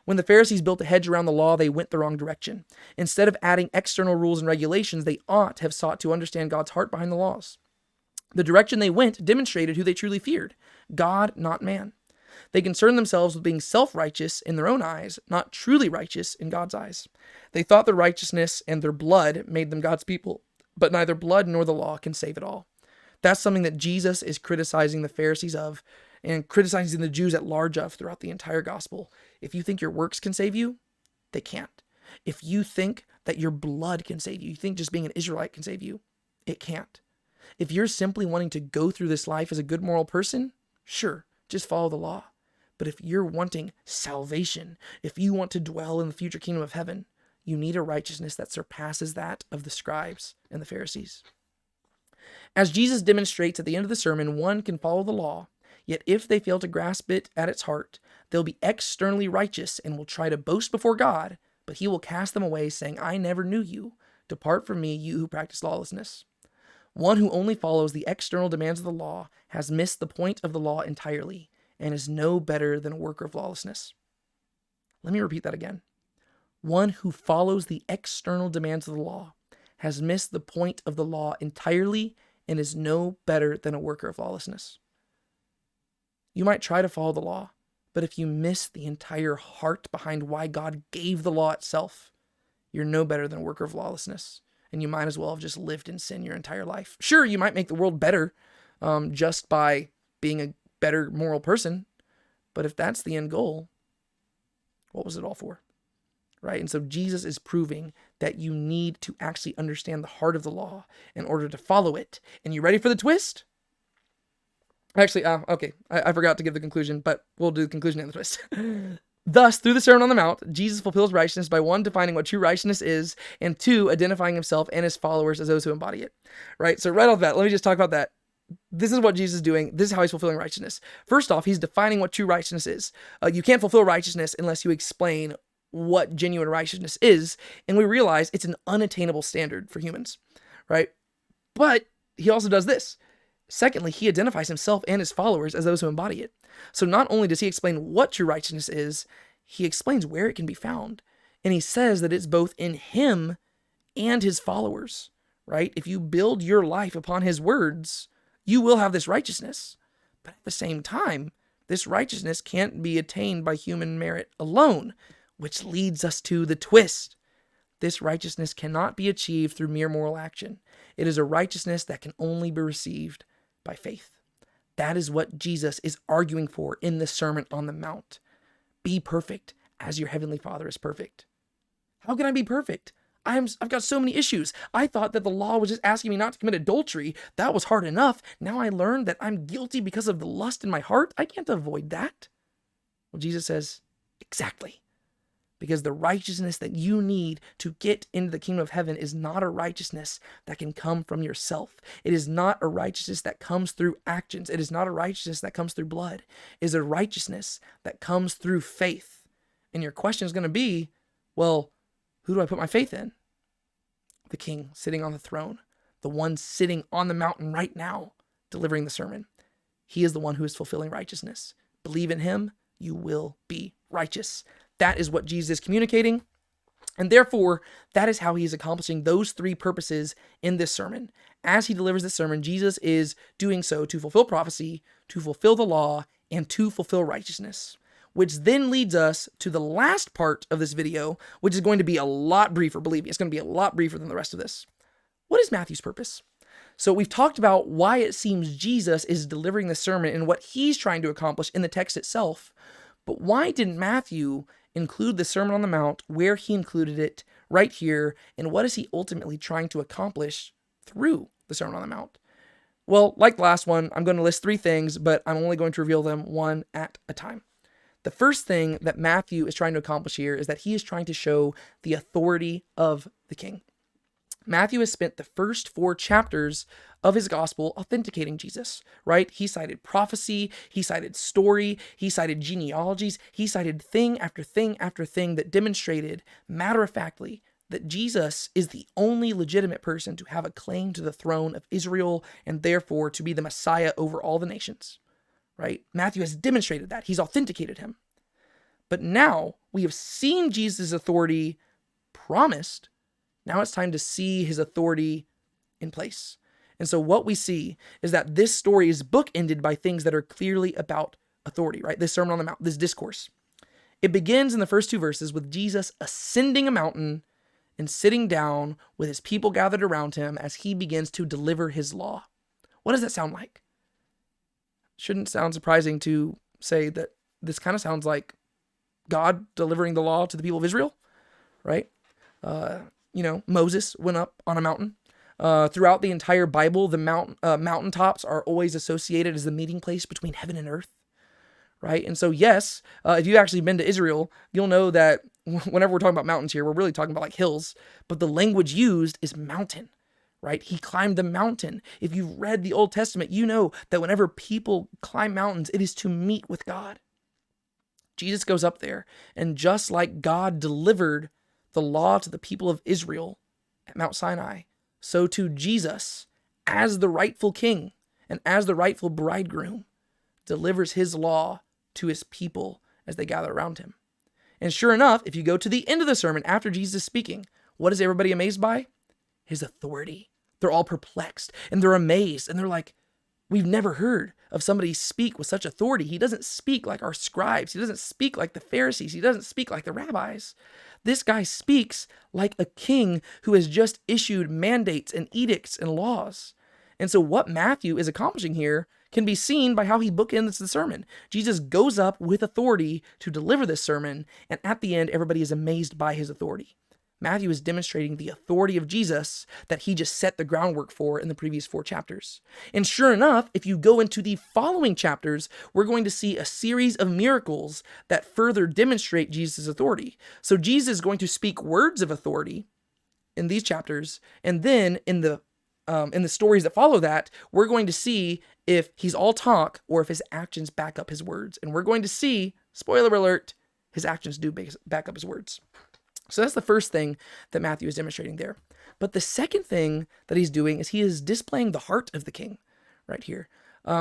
When the Pharisees built a hedge around the law, they went the wrong direction. Instead of adding external rules and regulations, they ought to have sought to understand God's heart behind the laws. The direction they went demonstrated who they truly feared, God, not man. They concerned themselves with being self-righteous in their own eyes, not truly righteous in God's eyes. They thought their righteousness and their blood made them God's people, but neither blood nor the law can save at all. That's something that Jesus is criticizing the Pharisees of and criticizing the Jews at large of throughout the entire gospel. If you think your works can save you, they can't. If you think that your blood can save you, you think just being an Israelite can save you, it can't. If you're simply wanting to go through this life as a good moral person, sure, just follow the law. But if you're wanting salvation, if you want to dwell in the future kingdom of heaven, you need a righteousness that surpasses that of the scribes and the Pharisees. As Jesus demonstrates at the end of the sermon, one can follow the law, yet if they fail to grasp it at its heart, they'll be externally righteous and will try to boast before God, but he will cast them away, saying, I never knew you. Depart from me, you who practice lawlessness. One who only follows the external demands of the law has missed the point of the law entirely and is no better than a worker of lawlessness. Let me repeat that again. One who follows the external demands of the law has missed the point of the law entirely and is no better than a worker of lawlessness. You might try to follow the law, but if you miss the entire heart behind why God gave the law itself, you're no better than a worker of lawlessness, and you might as well have just lived in sin your entire life. Sure, you might make the world better just by being a better moral person, but if that's the end goal, what was it all for? Right? And so Jesus is proving that you need to actually understand the heart of the law in order to follow it. And you ready for the twist? Actually, okay, I forgot to give the conclusion, but we'll do the conclusion and the twist. Thus, through the Sermon on the Mount, Jesus fulfills righteousness by 1, defining what true righteousness is, and 2, identifying himself and his followers as those who embody it. Right? So right off the bat, let me just talk about that. This is what Jesus is doing. This is how he's fulfilling righteousness. First off, he's defining what true righteousness is. You can't fulfill righteousness unless you explain what genuine righteousness is, and we realize it's an unattainable standard for humans, right? But he also does this. Secondly, he identifies himself and his followers as those who embody it. So not only does he explain what true righteousness is, he explains where it can be found. And he says that it's both in him and his followers, right? If you build your life upon his words, you will have this righteousness. But at the same time, this righteousness can't be attained by human merit alone, which leads us to the twist. This righteousness cannot be achieved through mere moral action. It is a righteousness that can only be received by faith. That is what Jesus is arguing for in the Sermon on the Mount. Be perfect as your heavenly Father is perfect. How can I be perfect? I've got so many issues. I thought that the law was just asking me not to commit adultery. That was hard enough. Now I learned that I'm guilty because of the lust in my heart. I can't avoid that. Well, Jesus says, exactly. Because the righteousness that you need to get into the kingdom of heaven is not a righteousness that can come from yourself. It is not a righteousness that comes through actions. It is not a righteousness that comes through blood. It is a righteousness that comes through faith. And your question is going to be, well, who do I put my faith in? The King sitting on the throne, the one sitting on the mountain right now, delivering the sermon. He is the one who is fulfilling righteousness. Believe in him, you will be righteous. That is what Jesus is communicating. And therefore, that is how he is accomplishing those three purposes in this sermon. As he delivers this sermon, Jesus is doing so to fulfill prophecy, to fulfill the law, and to fulfill righteousness. Which then leads us to the last part of this video, which is going to be a lot briefer. Believe me, it's going to be a lot briefer than the rest of this. What is Matthew's purpose? So we've talked about why it seems Jesus is delivering the sermon and what he's trying to accomplish in the text itself. But why didn't Matthew include the Sermon on the Mount where he included it right here? And what is he ultimately trying to accomplish through the Sermon on the Mount? Well, like the last one, I'm going to list three things, but I'm only going to reveal them one at a time. The first thing that Matthew is trying to accomplish here is that he is trying to show the authority of the king. Matthew has spent the first 4 chapters of his gospel authenticating Jesus, right? He cited prophecy, he cited story, he cited genealogies, he cited thing after thing after thing that demonstrated matter-of-factly that Jesus is the only legitimate person to have a claim to the throne of Israel and therefore to be the Messiah over all the nations, right? Matthew has demonstrated that. He's authenticated him. But now we have seen Jesus' authority promised. Now it's time to see his authority in place. And so what we see is that this story is bookended by things that are clearly about authority, right? This Sermon on the Mount, this discourse. It begins in the first 2 verses with Jesus ascending a mountain and sitting down with his people gathered around him as he begins to deliver his law. What does that sound like? Shouldn't sound surprising to say that this kind of sounds like God delivering the law to the people of Israel, right? Moses went up on a mountain. Throughout the entire Bible, the mountaintops are always associated as the meeting place between heaven and earth, right? And so, yes, if you've actually been to Israel, you'll know that whenever we're talking about mountains here, we're really talking about like hills, but the language used is mountain, right? He climbed the mountain. If you've read the Old Testament, you know that whenever people climb mountains, it is to meet with God. Jesus goes up there, and just like God delivered the law to the people of Israel at Mount Sinai, so too Jesus, as the rightful king and as the rightful bridegroom, delivers his law to his people as they gather around him. And sure enough, if you go to the end of the sermon after Jesus is speaking, what is everybody amazed by? His authority. They're all perplexed and they're amazed and they're like, we've never heard of somebody speak with such authority. He doesn't speak like our scribes. He doesn't speak like the Pharisees. He doesn't speak like the rabbis. This guy speaks like a king who has just issued mandates and edicts and laws. And so what Matthew is accomplishing here can be seen by how he bookends the sermon. Jesus goes up with authority to deliver this sermon, and at the end, everybody is amazed by his authority. Matthew is demonstrating the authority of Jesus that he just set the groundwork for in the previous 4 chapters. And sure enough, if you go into the following chapters, we're going to see a series of miracles that further demonstrate Jesus' authority. So Jesus is going to speak words of authority in these chapters, and then in the stories that follow that, we're going to see if he's all talk or if his actions back up his words. And we're going to see, spoiler alert, his actions do back up his words. So that's the first thing that Matthew is demonstrating there. But the second thing that he's doing is he is displaying the heart of the king right here.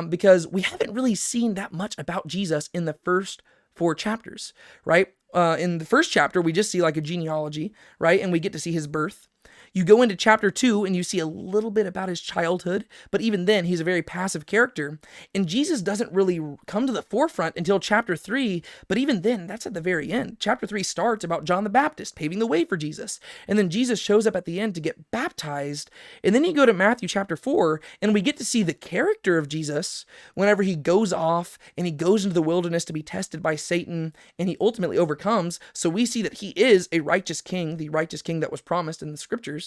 Because we haven't really seen that much about Jesus in the first 4 chapters, right? In the first chapter, we just see like a genealogy, right? And we get to see his birth. You go into chapter 2 and you see a little bit about his childhood, but even then he's a very passive character. And Jesus doesn't really come to the forefront until chapter 3, but even then that's at the very end. Chapter 3 starts about John the Baptist paving the way for Jesus. And then Jesus shows up at the end to get baptized. And then you go to Matthew chapter 4 and we get to see the character of Jesus whenever he goes off and he goes into the wilderness to be tested by Satan and he ultimately overcomes. So we see that he is a righteous king, the righteous king that was promised in the scriptures.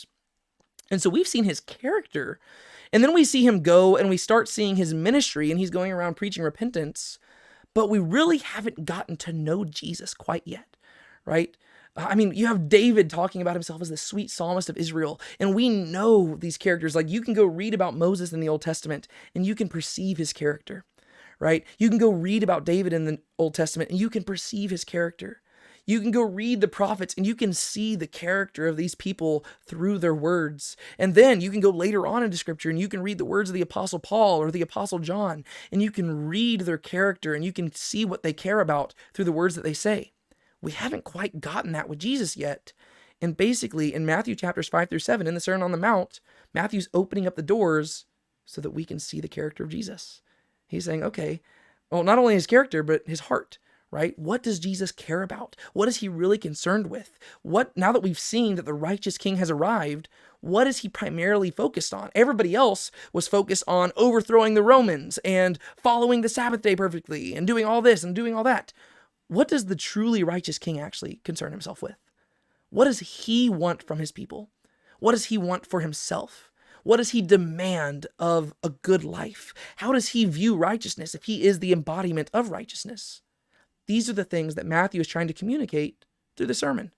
And so we've seen his character, and then we see him go and we start seeing his ministry and he's going around preaching repentance, but we really haven't gotten to know Jesus quite yet, right? I mean, you have David talking about himself as the sweet psalmist of Israel, and we know these characters. Like you can go read about Moses in the Old Testament and you can perceive his character, right? You can go read about David in the Old Testament and you can perceive his character. You can go read the prophets and you can see the character of these people through their words. And then you can go later on into scripture and you can read the words of the Apostle Paul or the Apostle John, and you can read their character and you can see what they care about through the words that they say. We haven't quite gotten that with Jesus yet. And basically in Matthew chapters 5-7, in the Sermon on the Mount, Matthew's opening up the doors so that we can see the character of Jesus. He's saying, okay, well, not only his character, but his heart. Right? What does Jesus care about? What is he really concerned with? Now that we've seen that the righteous king has arrived, what is he primarily focused on? Everybody else was focused on overthrowing the Romans and following the Sabbath day perfectly and doing all this and doing all that. What does the truly righteous king actually concern himself with? What does he want from his people? What does he want for himself? What does he demand of a good life? How does he view righteousness if he is the embodiment of righteousness? These are the things that Matthew is trying to communicate through the sermon,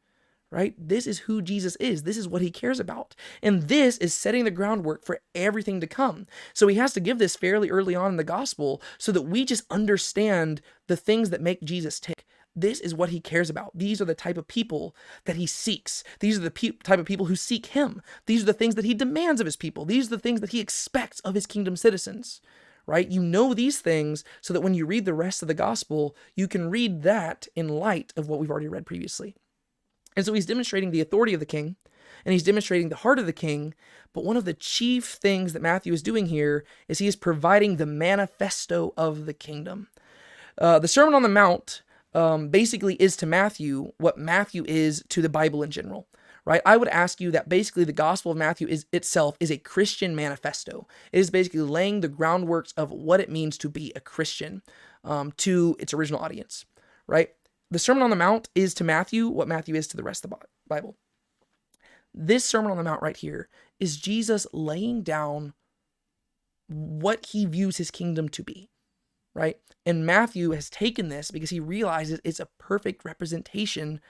right? This is who Jesus is. This is what he cares about. And this is setting the groundwork for everything to come. So he has to give this fairly early on in the gospel so that we just understand the things that make Jesus tick. This is what he cares about. These are the type of people that he seeks. These are the type of people who seek him. These are the things that he demands of his people. These are the things that he expects of his kingdom citizens. Right? You know these things so that when you read the rest of the gospel, you can read that in light of what we've already read previously. And so he's demonstrating the authority of the king, and he's demonstrating the heart of the king. But one of the chief things that Matthew is doing here is he is providing the manifesto of the kingdom. The Sermon on the Mount basically is to Matthew what Matthew is to the Bible in general. Right? I would ask you that basically the Gospel of Matthew itself is a Christian manifesto. It is basically laying the groundwork of what it means to be a Christian to its original audience, right? The Sermon on the Mount is to Matthew what Matthew is to the rest of the Bible. This Sermon on the Mount right here is Jesus laying down what he views his kingdom to be, right? And Matthew has taken this because he realizes it's a perfect representation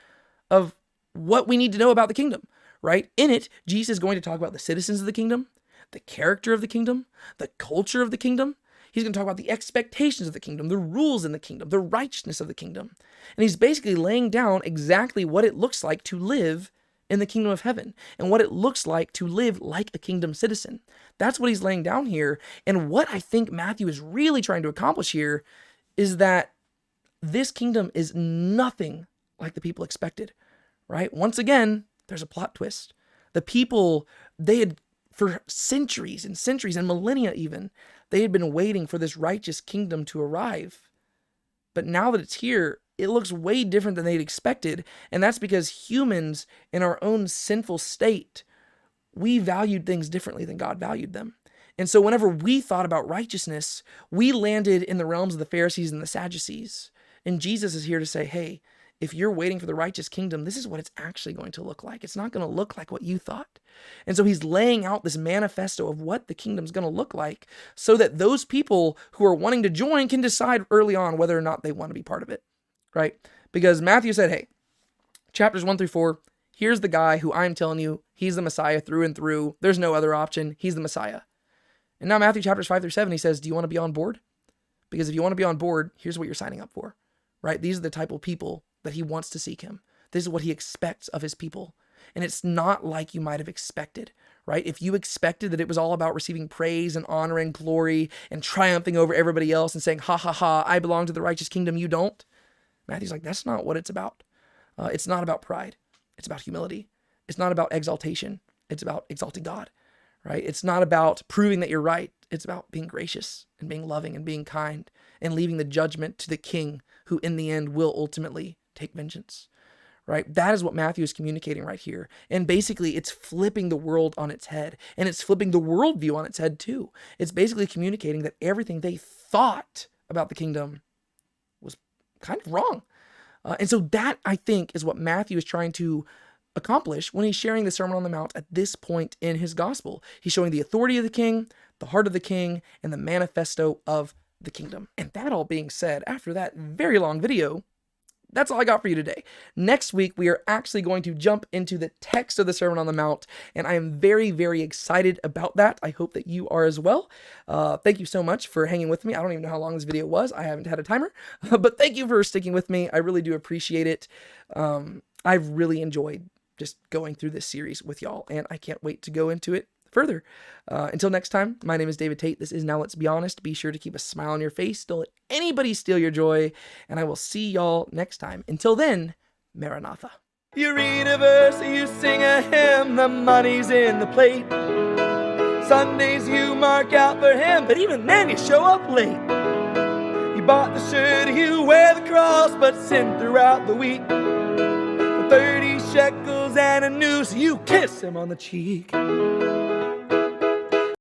of what we need to know about the kingdom, right? In it, Jesus is going to talk about the citizens of the kingdom, the character of the kingdom, the culture of the kingdom. He's going to talk about the expectations of the kingdom, the rules in the kingdom, the righteousness of the kingdom. And he's basically laying down exactly what it looks like to live in the kingdom of heaven and what it looks like to live like a kingdom citizen. That's what he's laying down here. And what I think Matthew is really trying to accomplish here is that this kingdom is nothing like the people expected. Right? Once again, there's a plot twist. The people, they had, for centuries and centuries and millennia even, they had been waiting for this righteous kingdom to arrive. But now that it's here, it looks way different than they'd expected. And that's because humans, in our own sinful state, we valued things differently than God valued them. And so whenever we thought about righteousness, we landed in the realms of the Pharisees and the Sadducees. And Jesus is here to say, hey, if you're waiting for the righteous kingdom, this is what it's actually going to look like. It's not going to look like what you thought. And so he's laying out this manifesto of what the kingdom's going to look like so that those people who are wanting to join can decide early on whether or not they want to be part of it, right? Because Matthew said, hey, chapters 1-4, here's the guy who I'm telling you, he's the Messiah through and through. There's no other option. He's the Messiah. And now Matthew chapters 5-7, he says, do you want to be on board? Because if you want to be on board, here's what you're signing up for, right? These are the type of people that he wants to seek him. This is what he expects of his people. And it's not like you might have expected, right? If you expected that it was all about receiving praise and honor and glory and triumphing over everybody else and saying, ha, ha, ha, I belong to the righteous kingdom, you don't. Matthew's like, that's not what it's about. It's not about pride. It's about humility. It's not about exaltation. It's about exalting God, right? It's not about proving that you're right. It's about being gracious and being loving and being kind and leaving the judgment to the king who in the end will ultimately take vengeance, right? That is what Matthew is communicating right here. And basically it's flipping the world on its head, and it's flipping the worldview on its head too. It's basically communicating that everything they thought about the kingdom was kind of wrong. And so that, I think, is what Matthew is trying to accomplish when he's sharing the Sermon on the Mount at this point in his gospel. He's showing the authority of the king, the heart of the king, and the manifesto of the kingdom. And that all being said, after that very long video, that's all I got for you today. Next week, we are actually going to jump into the text of the Sermon on the Mount, and I am very, very excited about that. I hope that you are as well. Thank you so much for hanging with me. I don't even know how long this video was. I haven't had a timer, but thank you for sticking with me. I really do appreciate it. I've really enjoyed just going through this series with y'all, and I can't wait to go into it further. Until next time, my name is David Tate. This is Now Let's Be Honest. Be sure to keep a smile on your face. Don't let anybody steal your joy, and I will see y'all next time. Until then, Maranatha. You read a verse, you sing a hymn, the money's in the plate. Sundays you mark out for him, but even then you show up late. You bought the shirt, you wear the cross, but sin throughout the week. For 30 shekels and a noose, you kiss him on the cheek.